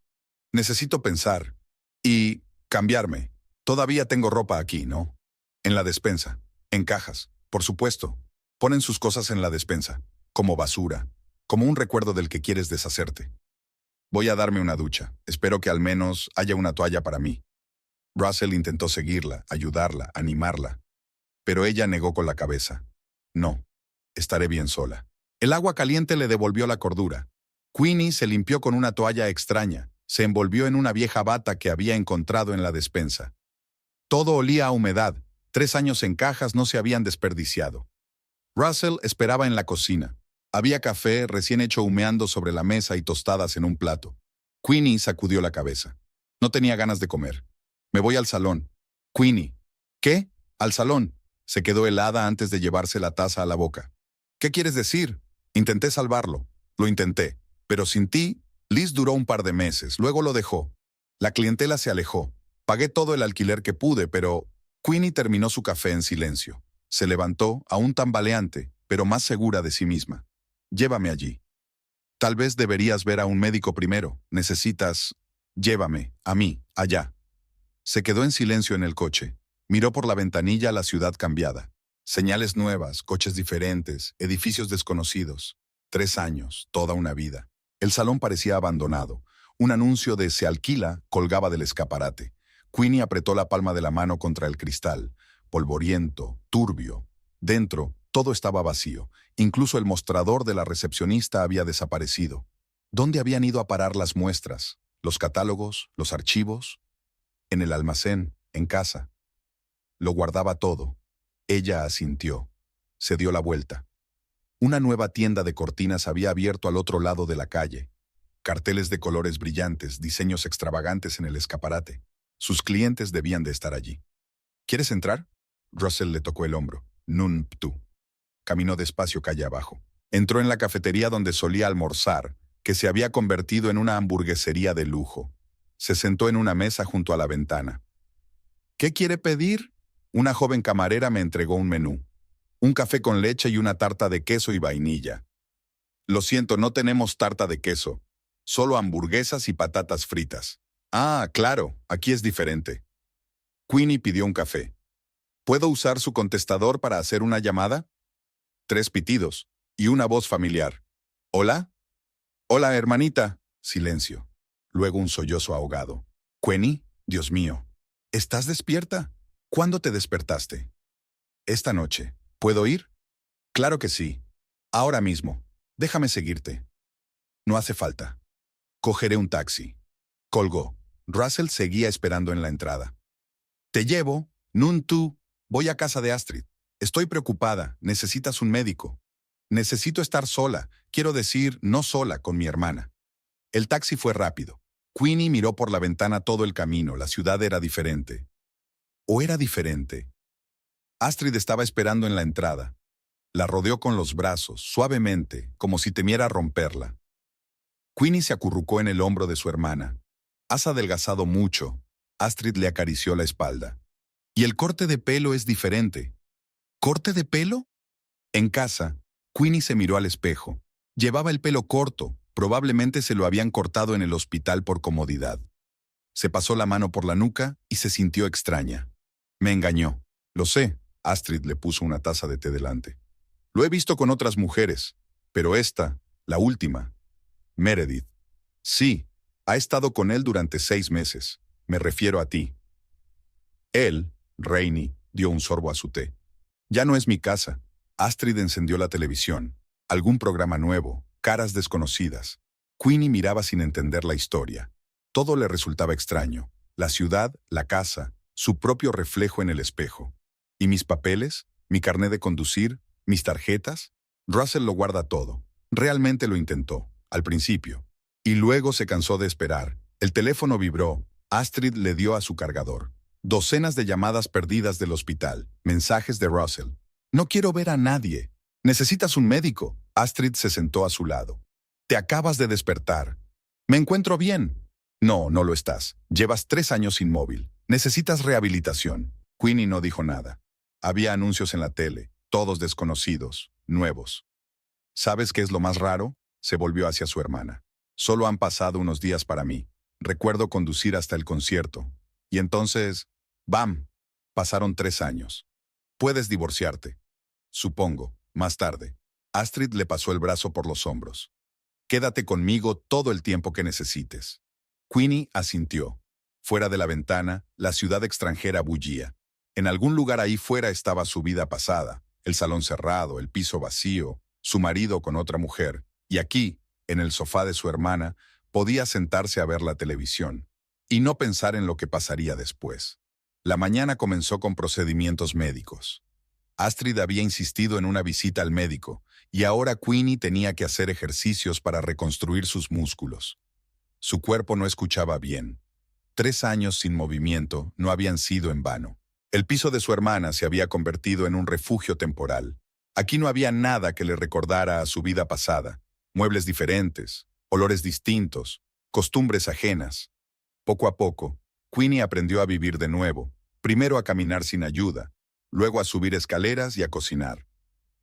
Necesito pensar. Y cambiarme. Todavía tengo ropa aquí, ¿no? En la despensa. En cajas, por supuesto. Ponen sus cosas en la despensa. Como basura. Como un recuerdo del que quieres deshacerte. Voy a darme una ducha. Espero que al menos haya una toalla para mí. Russell intentó seguirla, ayudarla, animarla. Pero ella negó con la cabeza. No. Estaré bien sola. El agua caliente le devolvió la cordura. Queenie se limpió con una toalla extraña. Se envolvió en una vieja bata que había encontrado en la despensa. Todo olía a humedad. 3 años en cajas no se habían desperdiciado. Russell esperaba en la cocina. Había café recién hecho humeando sobre la mesa y tostadas en un plato. Queenie sacudió la cabeza. No tenía ganas de comer. Me voy al salón. Queenie. ¿Qué? Al salón. Se quedó helada antes de llevarse la taza a la boca. ¿Qué quieres decir? Intenté salvarlo. Lo intenté. Pero sin ti, Liz duró un par de meses. Luego lo dejó. La clientela se alejó. Pagué todo el alquiler que pude, pero... Queenie terminó su café en silencio. Se levantó, aún tambaleante, pero más segura de sí misma. Llévame allí. Tal vez deberías ver a un médico primero. Necesitas... Llévame, a mí, allá. Se quedó en silencio en el coche. Miró por la ventanilla la ciudad cambiada. Señales nuevas, coches diferentes, edificios desconocidos. 3 años, toda una vida. El salón parecía abandonado. Un anuncio de "se alquila" colgaba del escaparate. Queenie apretó la palma de la mano contra el cristal. Polvoriento, turbio. Dentro, todo estaba vacío. Incluso el mostrador de la recepcionista había desaparecido. ¿Dónde habían ido a parar las muestras? ¿Los catálogos? ¿Los archivos? En el almacén, en casa. Lo guardaba todo. Ella asintió. Se dio la vuelta. Una nueva tienda de cortinas había abierto al otro lado de la calle. Carteles de colores brillantes, diseños extravagantes en el escaparate. Sus clientes debían de estar allí. ¿Quieres entrar? Russell le tocó el hombro. Nun ptu. Caminó despacio calle abajo. Entró en la cafetería donde solía almorzar, que se había convertido en una hamburguesería de lujo. Se sentó en una mesa junto a la ventana. ¿Qué quiere pedir? Una joven camarera me entregó un menú. Un café con leche y una tarta de queso y vainilla. Lo siento, no tenemos tarta de queso. Solo hamburguesas y patatas fritas. Ah, claro, aquí es diferente. Queenie pidió un café. ¿Puedo usar su contestador para hacer una llamada? 3 pitidos y una voz familiar. ¿Hola? Hola, hermanita. Silencio. Luego un sollozo ahogado. Queenie, Dios mío. ¿Estás despierta? ¿Cuándo te despertaste? Esta noche. ¿Puedo ir? Claro que sí. Ahora mismo. Déjame seguirte. No hace falta. Cogeré un taxi. Colgó. Russell seguía esperando en la entrada. Te llevo, Nun tú. Voy a casa de Astrid. Estoy preocupada. Necesitas un médico. Necesito estar sola. Quiero decir, no sola, con mi hermana. El taxi fue rápido. Queenie miró por la ventana todo el camino. La ciudad era diferente. ¿O era diferente? Astrid estaba esperando en la entrada. La rodeó con los brazos, suavemente, como si temiera romperla. Queenie se acurrucó en el hombro de su hermana. Has adelgazado mucho. Astrid le acarició la espalda. Y el corte de pelo es diferente. ¿Corte de pelo? En casa, Queenie se miró al espejo. Llevaba el pelo corto. Probablemente se lo habían cortado en el hospital por comodidad. Se pasó la mano por la nuca y se sintió extraña. Me engañó. Lo sé. Astrid le puso una taza de té delante. Lo he visto con otras mujeres, pero esta, la última, Meredith. Sí, ha estado con él durante 6 meses. Me refiero a ti. Él, Rainey, dio un sorbo a su té. Ya no es mi casa. Astrid encendió la televisión. Algún programa nuevo, caras desconocidas. Queenie miraba sin entender la historia. Todo le resultaba extraño. La ciudad, la casa, su propio reflejo en el espejo. ¿Y mis papeles? ¿Mi carné de conducir? ¿Mis tarjetas? Russell lo guarda todo. Realmente lo intentó, al principio. Y luego se cansó de esperar. El teléfono vibró. Astrid le dio a su cargador. Docenas de llamadas perdidas del hospital. Mensajes de Russell. No quiero ver a nadie. Necesitas un médico. Astrid se sentó a su lado. Te acabas de despertar. Me encuentro bien. No, no lo estás. Llevas 3 años inmóvil. Necesitas rehabilitación. Queenie no dijo nada. Había anuncios en la tele, todos desconocidos, nuevos. ¿Sabes qué es lo más raro? Se volvió hacia su hermana. Solo han pasado unos días para mí. Recuerdo conducir hasta el concierto. Y entonces, ¡bam! Pasaron 3 años. Puedes divorciarte. Supongo, más tarde. Astrid le pasó el brazo por los hombros. Quédate conmigo todo el tiempo que necesites. Queenie asintió. Fuera de la ventana, la ciudad extranjera bullía. En algún lugar ahí fuera estaba su vida pasada, el salón cerrado, el piso vacío, su marido con otra mujer, y aquí, en el sofá de su hermana, podía sentarse a ver la televisión y no pensar en lo que pasaría después. La mañana comenzó con procedimientos médicos. Astrid había insistido en una visita al médico, y ahora Queenie tenía que hacer ejercicios para reconstruir sus músculos. Su cuerpo no escuchaba bien. 3 años sin movimiento no habían sido en vano. El piso de su hermana se había convertido en un refugio temporal. Aquí no había nada que le recordara a su vida pasada. Muebles diferentes, olores distintos, costumbres ajenas. Poco a poco, Queenie aprendió a vivir de nuevo, primero a caminar sin ayuda, luego a subir escaleras y a cocinar.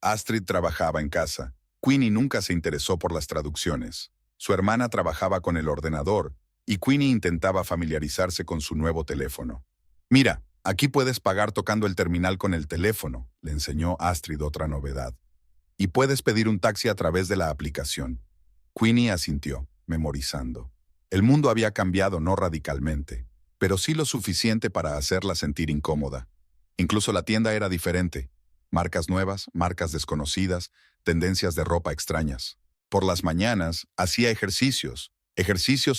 Astrid trabajaba en casa. Queenie nunca se interesó por las traducciones. Su hermana trabajaba con el ordenador y Queenie intentaba familiarizarse con su nuevo teléfono. Mira, aquí puedes pagar tocando el terminal con el teléfono, le enseñó Astrid otra novedad. Y puedes pedir un taxi a través de la aplicación. Queenie asintió, memorizando. El mundo había cambiado no radicalmente, pero sí lo suficiente para hacerla sentir incómoda. Incluso la tienda era diferente. Marcas nuevas, marcas desconocidas, tendencias de ropa extrañas. Por las mañanas hacía ejercicios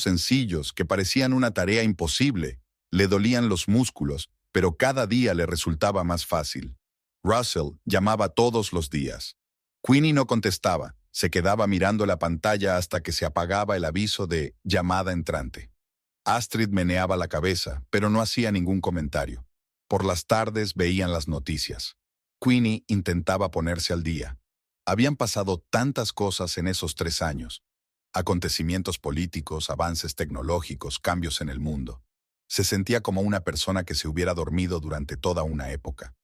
sencillos que parecían una tarea imposible. Le dolían los músculos pero cada día le resultaba más fácil. Russell llamaba todos los días. Queenie no contestaba, se quedaba mirando la pantalla hasta que se apagaba el aviso de llamada entrante. Astrid meneaba la cabeza, pero no hacía ningún comentario. Por las tardes veían las noticias. Queenie intentaba ponerse al día. Habían pasado tantas cosas en esos 3 años. Acontecimientos políticos, avances tecnológicos, cambios en el mundo. Se sentía como una persona que se hubiera dormido durante toda una época.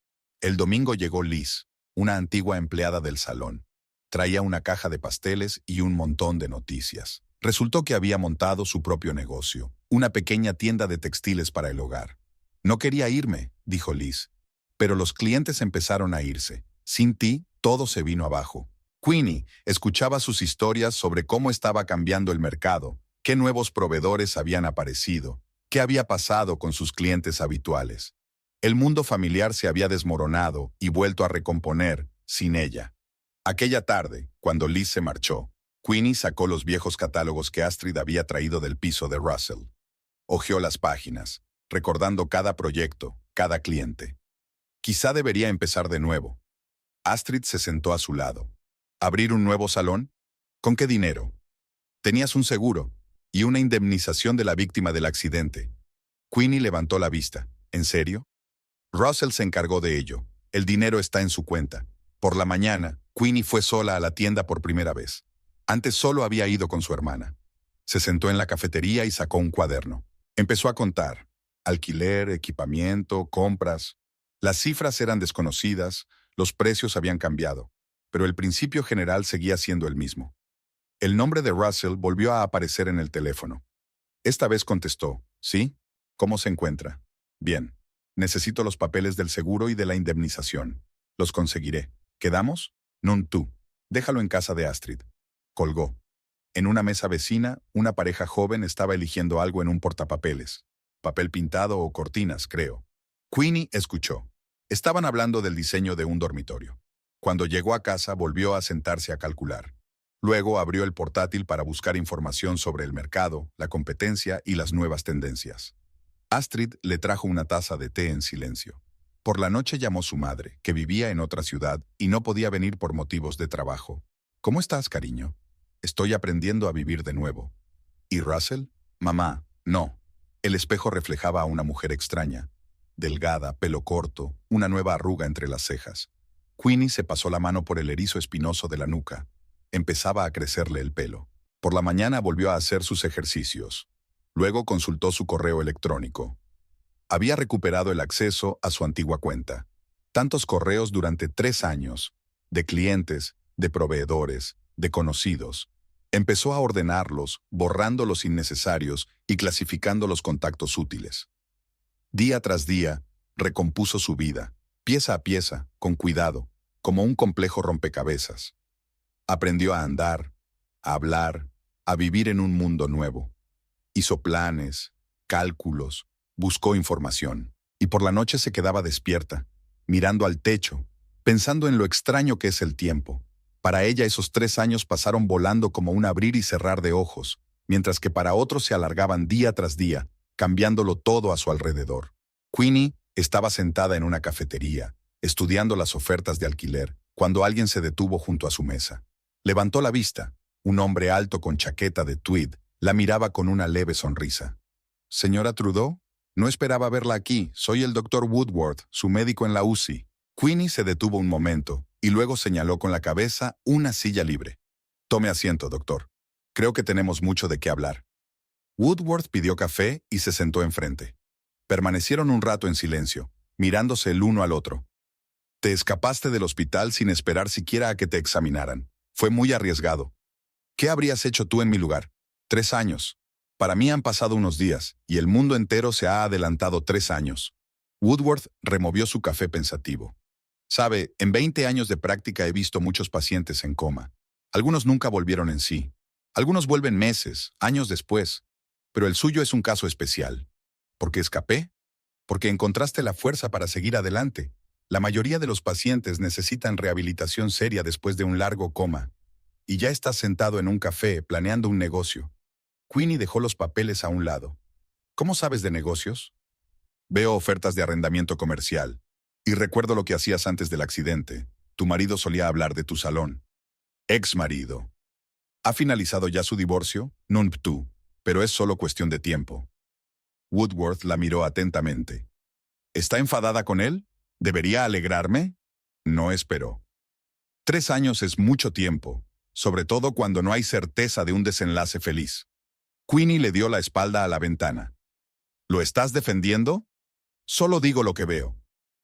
El domingo llegó Liz, una antigua empleada del salón. Traía una caja de pasteles y un montón de noticias. Resultó que había montado su propio negocio, una pequeña tienda de textiles para el hogar. No quería irme, dijo Liz. Pero los clientes empezaron a irse. Sin ti, todo se vino abajo. Queenie escuchaba sus historias sobre cómo estaba cambiando el mercado, qué nuevos proveedores habían aparecido, qué había pasado con sus clientes habituales. El mundo familiar se había desmoronado y vuelto a recomponer sin ella. Aquella tarde, cuando Liz se marchó, Queenie sacó los viejos catálogos que Astrid había traído del piso de Russell. Hojeó las páginas, recordando cada proyecto, cada cliente. Quizá debería empezar de nuevo. Astrid se sentó a su lado. ¿Abrir un nuevo salón? ¿Con qué dinero? Tenías un seguro y una indemnización de la víctima del accidente. Queenie levantó la vista. ¿En serio? Russell se encargó de ello. El dinero está en su cuenta. Por la mañana, Queenie fue sola a la tienda por primera vez. Antes solo había ido con su hermana. Se sentó en la cafetería y sacó un cuaderno. Empezó a contar. Alquiler, equipamiento, compras. Las cifras eran desconocidas, los precios habían cambiado, pero el principio general seguía siendo el mismo. El nombre de Russell volvió a aparecer en el teléfono. Esta vez contestó, ¿sí? ¿Cómo se encuentra? Bien. Necesito los papeles del seguro y de la indemnización. Los conseguiré. ¿Quedamos? Non tú. Déjalo en casa de Astrid. Colgó. En una mesa vecina, una pareja joven estaba eligiendo algo en un portapapeles. Papel pintado o cortinas, creo. Queenie escuchó. Estaban hablando del diseño de un dormitorio. Cuando llegó a casa, volvió a sentarse a calcular. Luego abrió el portátil para buscar información sobre el mercado, la competencia y las nuevas tendencias. Astrid le trajo una taza de té en silencio. Por la noche llamó su madre, que vivía en otra ciudad y no podía venir por motivos de trabajo. ¿Cómo estás, cariño? Estoy aprendiendo a vivir de nuevo. ¿Y Russell? Mamá, no. El espejo reflejaba a una mujer extraña. Delgada, pelo corto, una nueva arruga entre las cejas. Queenie se pasó la mano por el erizo espinoso de la nuca. Empezaba a crecerle el pelo. Por la mañana volvió a hacer sus ejercicios. Luego consultó su correo electrónico. Había recuperado el acceso a su antigua cuenta. Tantos correos durante 3 años, de clientes, de proveedores, de conocidos. Empezó a ordenarlos, borrando los innecesarios y clasificando los contactos útiles. Día tras día, recompuso su vida, pieza a pieza, con cuidado, como un complejo rompecabezas. Aprendió a andar, a hablar, a vivir en un mundo nuevo. Hizo planes, cálculos, buscó información, y por la noche se quedaba despierta, mirando al techo, pensando en lo extraño que es el tiempo. Para ella esos 3 años pasaron volando como un abrir y cerrar de ojos, mientras que para otros se alargaban día tras día, cambiándolo todo a su alrededor. Queenie estaba sentada en una cafetería, estudiando las ofertas de alquiler, cuando alguien se detuvo junto a su mesa. Levantó la vista. Un hombre alto con chaqueta de tweed la miraba con una leve sonrisa. «Señora Trudeau, no esperaba verla aquí. Soy el Dr. Woodward, su médico en la UCI». Queenie se detuvo un momento y luego señaló con la cabeza una silla libre. «Tome asiento, doctor. Creo que tenemos mucho de qué hablar». Woodward pidió café y se sentó enfrente. Permanecieron un rato en silencio, mirándose el uno al otro. «Te escapaste del hospital sin esperar siquiera a que te examinaran. Fue muy arriesgado. ¿Qué habrías hecho tú en mi lugar? 3 años. Para mí han pasado unos días, y el mundo entero se ha adelantado 3 años». Woodward removió su café pensativo. «Sabe, en 20 años de práctica he visto muchos pacientes en coma. Algunos nunca volvieron en sí. Algunos vuelven meses, años después. Pero el suyo es un caso especial. ¿Por qué escapé? Porque encontraste la fuerza para seguir adelante. La mayoría de los pacientes necesitan rehabilitación seria después de un largo coma. Y ya estás sentado en un café planeando un negocio». Queenie dejó los papeles a un lado. «¿Cómo sabes de negocios?» Veo ofertas de arrendamiento comercial. Y recuerdo lo que hacías antes del accidente. Tu marido solía hablar de tu salón. Ex marido. ¿Ha finalizado ya su divorcio? Tú, pero es solo cuestión de tiempo. Woodworth la miró atentamente. ¿Está enfadada con él? ¿Debería alegrarme? No esperó. 3 años es mucho tiempo, sobre todo cuando no hay certeza de un desenlace feliz. Queenie le dio la espalda a la ventana. ¿Lo estás defendiendo? Solo digo lo que veo.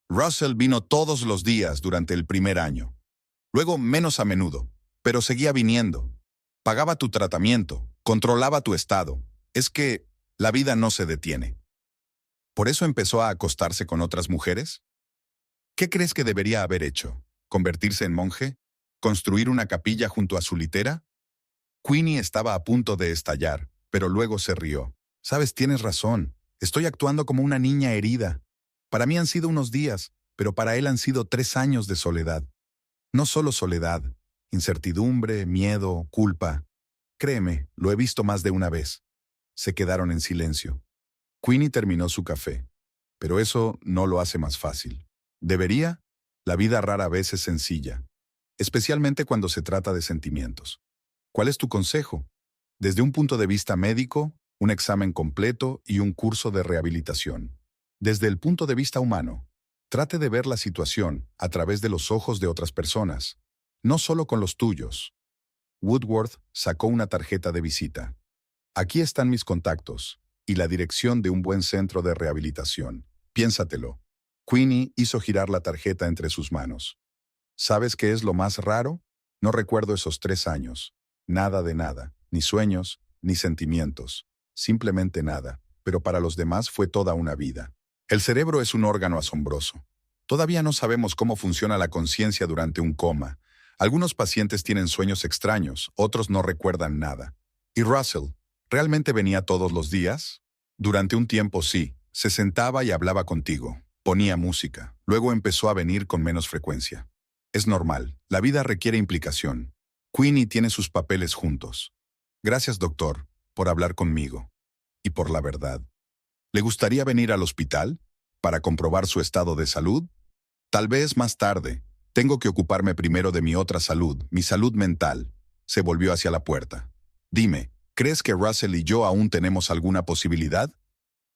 Russell vino todos los días durante el primer año. Luego menos a menudo, pero seguía viniendo. Pagaba tu tratamiento, controlaba tu estado. Es que la vida no se detiene. ¿Por eso empezó a acostarse con otras mujeres? ¿Qué crees que debería haber hecho? ¿Convertirse en monje? ¿Construir una capilla junto a su litera? Queenie estaba a punto de estallar, pero luego se rió. Sabes, tienes razón. Estoy actuando como una niña herida. Para mí han sido unos días, pero para él han sido 3 años de soledad. No solo soledad, incertidumbre, miedo, culpa. Créeme, lo he visto más de una vez. Se quedaron en silencio. Queenie terminó su café, pero eso no lo hace más fácil. ¿Debería? La vida rara vez es sencilla, especialmente cuando se trata de sentimientos. ¿Cuál es tu consejo? Desde un punto de vista médico, un examen completo y un curso de rehabilitación. Desde el punto de vista humano, trate de ver la situación a través de los ojos de otras personas, no solo con los tuyos. Woodworth sacó una tarjeta de visita. Aquí están mis contactos y la dirección de un buen centro de rehabilitación. Piénsatelo. Queenie hizo girar la tarjeta entre sus manos. ¿Sabes qué es lo más raro? No recuerdo esos 3 años. Nada de nada, ni sueños, ni sentimientos. Simplemente nada, pero para los demás fue toda una vida. El cerebro es un órgano asombroso. Todavía no sabemos cómo funciona la conciencia durante un coma. Algunos pacientes tienen sueños extraños, otros no recuerdan nada. ¿Y Russell? ¿Realmente venía todos los días? Durante un tiempo sí, se sentaba y hablaba contigo, ponía música, luego empezó a venir con menos frecuencia. Es normal, la vida requiere implicación. Queenie tiene sus papeles juntos. Gracias, doctor, por hablar conmigo. Y por la verdad. ¿Le gustaría venir al hospital? ¿Para comprobar su estado de salud? Tal vez más tarde. Tengo que ocuparme primero de mi otra salud, mi salud mental. Se volvió hacia la puerta. Dime, ¿crees que Russell y yo aún tenemos alguna posibilidad?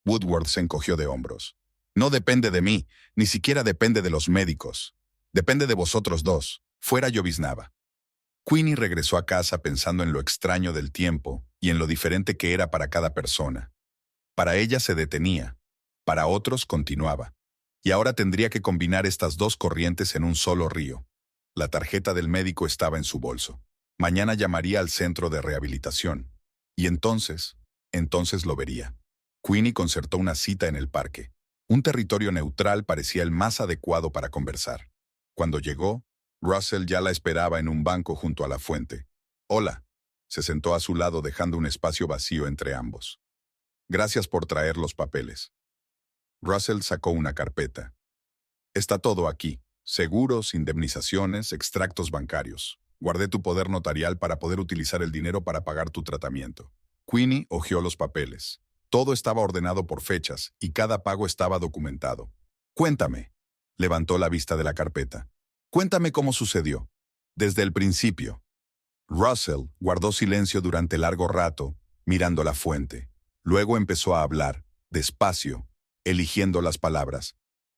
Woodworth se encogió de hombros. No depende de mí, ni siquiera depende de los médicos. Depende de vosotros dos. Fuera lloviznaba. Queenie regresó a casa pensando en lo extraño del tiempo y en lo diferente que era para cada persona. Para ella se detenía, para otros continuaba. Y ahora tendría que combinar estas dos corrientes en un solo río. La tarjeta del médico estaba en su bolso. Mañana llamaría al centro de rehabilitación. Y entonces lo vería. Queenie concertó una cita en el parque. Un territorio neutral parecía el más adecuado para conversar. Cuando llegó, Russell ya la esperaba en un banco junto a la fuente. Hola. Se sentó a su lado dejando un espacio vacío entre ambos. Gracias por traer los papeles. Russell sacó una carpeta. Está todo aquí. Seguros, indemnizaciones, extractos bancarios. Guardé tu poder notarial para poder utilizar el dinero para pagar tu tratamiento. Queenie hojeó los papeles. Todo estaba ordenado por fechas y cada pago estaba documentado. Cuéntame. Levantó la vista de la carpeta. Cuéntame cómo sucedió. Desde el principio. Russell guardó silencio durante largo rato, mirando la fuente. Luego empezó a hablar, despacio, eligiendo las palabras.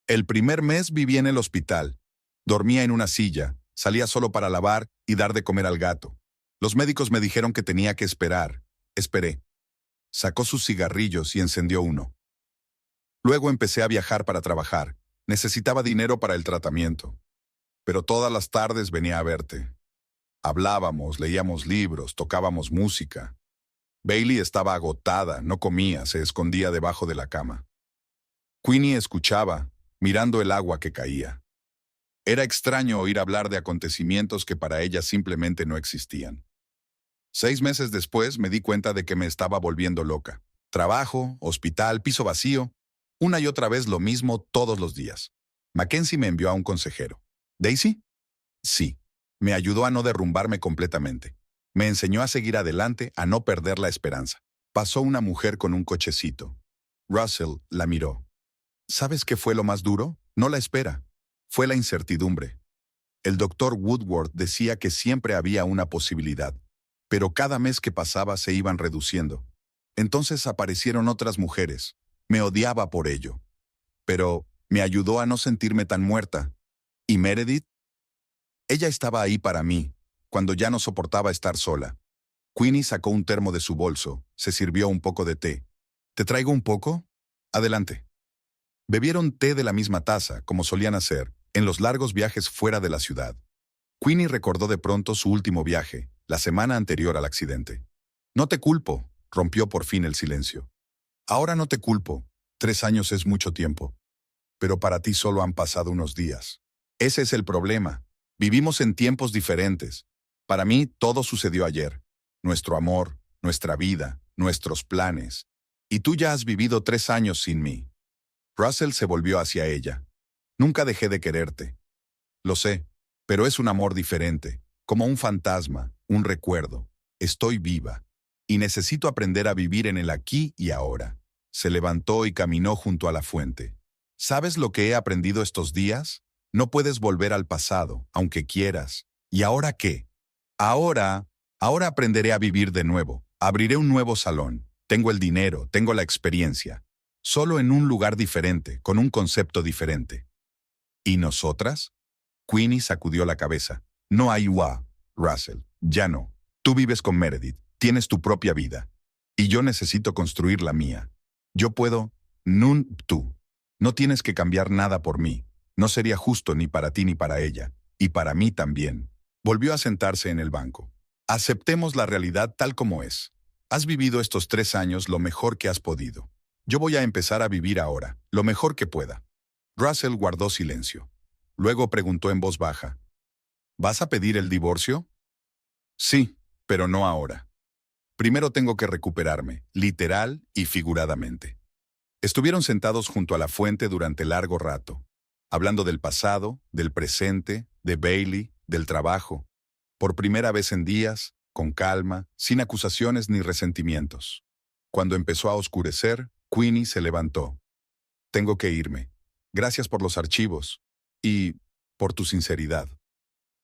El primer mes viví en el hospital. Dormía en una silla, salía solo para lavar y dar de comer al gato. Los médicos me dijeron que tenía que esperar. Esperé. Sacó sus cigarrillos y encendió uno. Luego empecé a viajar para trabajar. Necesitaba dinero para el tratamiento. Pero todas las tardes venía a verte. Hablábamos, leíamos libros, tocábamos música. Bailey estaba agotada, no comía, se escondía debajo de la cama. Queenie escuchaba, mirando el agua que caía. Era extraño oír hablar de acontecimientos que para ella simplemente no existían. 6 meses después me di cuenta de que me estaba volviendo loca. Trabajo, hospital, piso vacío. Una y otra vez lo mismo todos los días. Mackenzie me envió a un consejero. ¿Daisy? Sí. Me ayudó a no derrumbarme completamente. Me enseñó a seguir adelante, a no perder la esperanza. Pasó una mujer con un cochecito. Russell la miró. ¿Sabes qué fue lo más duro? No la espera. Fue la incertidumbre. El doctor Woodward decía que siempre había una posibilidad, pero cada mes que pasaba se iban reduciendo. Entonces aparecieron otras mujeres. Me odiaba por ello. Pero me ayudó a no sentirme tan muerta. ¿Y Meredith? Ella estaba ahí para mí, cuando ya no soportaba estar sola. Queenie sacó un termo de su bolso, se sirvió un poco de té. ¿Te traigo un poco? Adelante. Bebieron té de la misma taza, como solían hacer, en los largos viajes fuera de la ciudad. Queenie recordó de pronto su último viaje, la semana anterior al accidente. No te culpo, rompió por fin el silencio. Ahora no te culpo, 3 años es mucho tiempo. Pero para ti solo han pasado unos días. Ese es el problema. Vivimos en tiempos diferentes. Para mí todo sucedió ayer. Nuestro amor, nuestra vida, nuestros planes. Y tú ya has vivido 3 años sin mí. Russell se volvió hacia ella. Nunca dejé de quererte. Lo sé, pero es un amor diferente, como un fantasma, un recuerdo. Estoy viva. Y necesito aprender a vivir en el aquí y ahora. Se levantó y caminó junto a la fuente. ¿Sabes lo que he aprendido estos días? No puedes volver al pasado, aunque quieras. ¿Y ahora qué? Ahora aprenderé a vivir de nuevo. Abriré un nuevo salón. Tengo el dinero, tengo la experiencia. Solo en un lugar diferente, con un concepto diferente. ¿Y nosotras? Queenie sacudió la cabeza. No hay Russell. Ya no. Tú vives con Meredith. Tienes tu propia vida. Y yo necesito construir la mía. Yo puedo. Tú. No tienes que cambiar nada por mí. No sería justo ni para ti ni para ella. Y para mí también. Volvió a sentarse en el banco. Aceptemos la realidad tal como es. Has vivido estos 3 años lo mejor que has podido. Yo voy a empezar a vivir ahora, lo mejor que pueda. Russell guardó silencio. Luego preguntó en voz baja. ¿Vas a pedir el divorcio? Sí, pero no ahora. Primero tengo que recuperarme, literal y figuradamente. Estuvieron sentados junto a la fuente durante largo rato, hablando del pasado, del presente, de Bailey, del trabajo. Por primera vez en días, con calma, sin acusaciones ni resentimientos. Cuando empezó a oscurecer, Queenie se levantó. Tengo que irme. Gracias por los archivos. Y por tu sinceridad.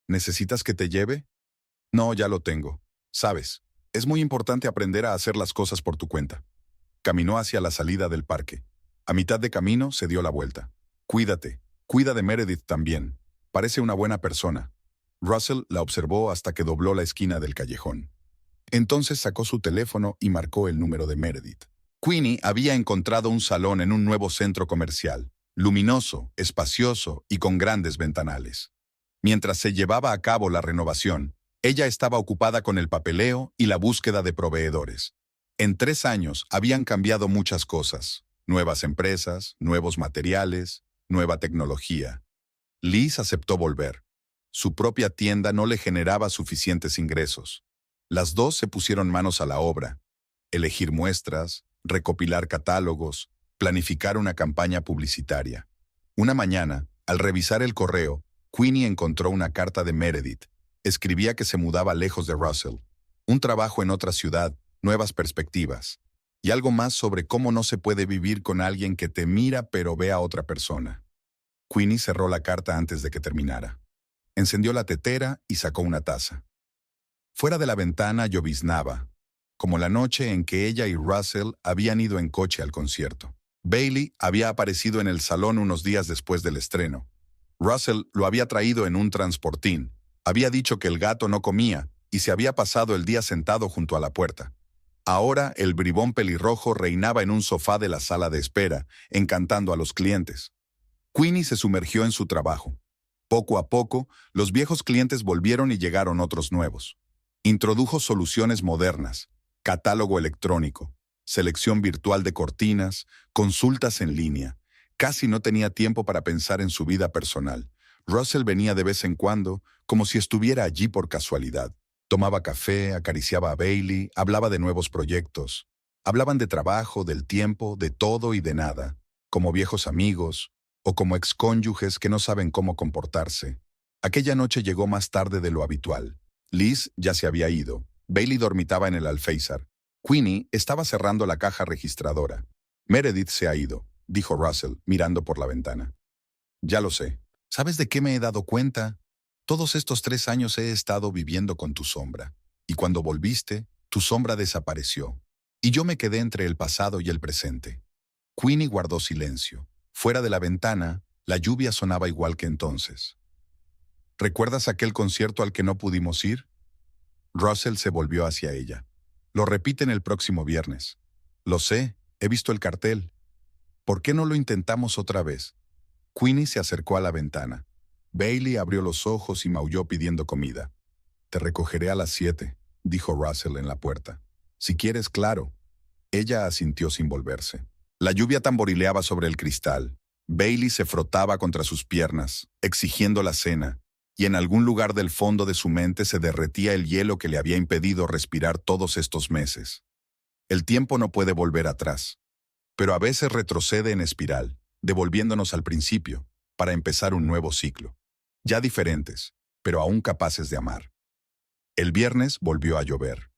¿Necesitas que te lleve? No, ya lo tengo. Sabes, es muy importante aprender a hacer las cosas por tu cuenta. Caminó hacia la salida del parque. A mitad de camino se dio la vuelta. Cuídate. Cuida de Meredith también. Parece una buena persona. Russell la observó hasta que dobló la esquina del callejón. Entonces sacó su teléfono y marcó el número de Meredith. Queenie había encontrado un salón en un nuevo centro comercial, luminoso, espacioso y con grandes ventanales. Mientras se llevaba a cabo la renovación, ella estaba ocupada con el papeleo y la búsqueda de proveedores. En 3 años habían cambiado muchas cosas. Nuevas empresas, nuevos materiales, nueva tecnología. Liz aceptó volver. Su propia tienda no le generaba suficientes ingresos. Las dos se pusieron manos a la obra. Elegir muestras, recopilar catálogos, planificar una campaña publicitaria. Una mañana, al revisar el correo, Queenie encontró una carta de Meredith. Escribía que se mudaba lejos de Russell. Un trabajo en otra ciudad, nuevas perspectivas. Y algo más sobre cómo no se puede vivir con alguien que te mira pero ve a otra persona. Queenie cerró la carta antes de que terminara. Encendió la tetera y sacó una taza. Fuera de la ventana lloviznaba, como la noche en que ella y Russell habían ido en coche al concierto. Bailey había aparecido en el salón unos días después del estreno. Russell lo había traído en un transportín. Había dicho que el gato no comía y se había pasado el día sentado junto a la puerta. Ahora el bribón pelirrojo reinaba en un sofá de la sala de espera, encantando a los clientes. Queenie se sumergió en su trabajo. Poco a poco, los viejos clientes volvieron y llegaron otros nuevos. Introdujo soluciones modernas, catálogo electrónico, selección virtual de cortinas, consultas en línea. Casi no tenía tiempo para pensar en su vida personal. Russell venía de vez en cuando, como si estuviera allí por casualidad. Tomaba café, acariciaba a Bailey, hablaba de nuevos proyectos. Hablaban de trabajo, del tiempo, de todo y de nada, como viejos amigos o como excónyuges que no saben cómo comportarse. Aquella noche llegó más tarde de lo habitual. Liz ya se había ido. Bailey dormitaba en el alféizar. Queenie estaba cerrando la caja registradora. Meredith se ha ido. dijo Russell, mirando por la ventana. Ya lo sé. ¿Sabes de qué me he dado cuenta? Todos estos 3 años he estado viviendo con tu sombra. Y cuando volviste, tu sombra desapareció. Y yo me quedé entre el pasado y el presente. Queenie guardó silencio. Fuera de la ventana, la lluvia sonaba igual que entonces. ¿Recuerdas aquel concierto al que no pudimos ir? Russell se volvió hacia ella. Lo repiten el próximo viernes. Lo sé, he visto el cartel. ¿Por qué no lo intentamos otra vez? Queenie se acercó a la ventana. Bailey abrió los ojos y maulló pidiendo comida. Te recogeré a las 7, dijo Russell en la puerta. Si quieres, claro. Ella asintió sin volverse. La lluvia tamborileaba sobre el cristal. Bailey se frotaba contra sus piernas, exigiendo la cena, y en algún lugar del fondo de su mente se derretía el hielo que le había impedido respirar todos estos meses. El tiempo no puede volver atrás, pero a veces retrocede en espiral, devolviéndonos al principio, para empezar un nuevo ciclo. Ya diferentes, pero aún capaces de amar. El viernes volvió a llover.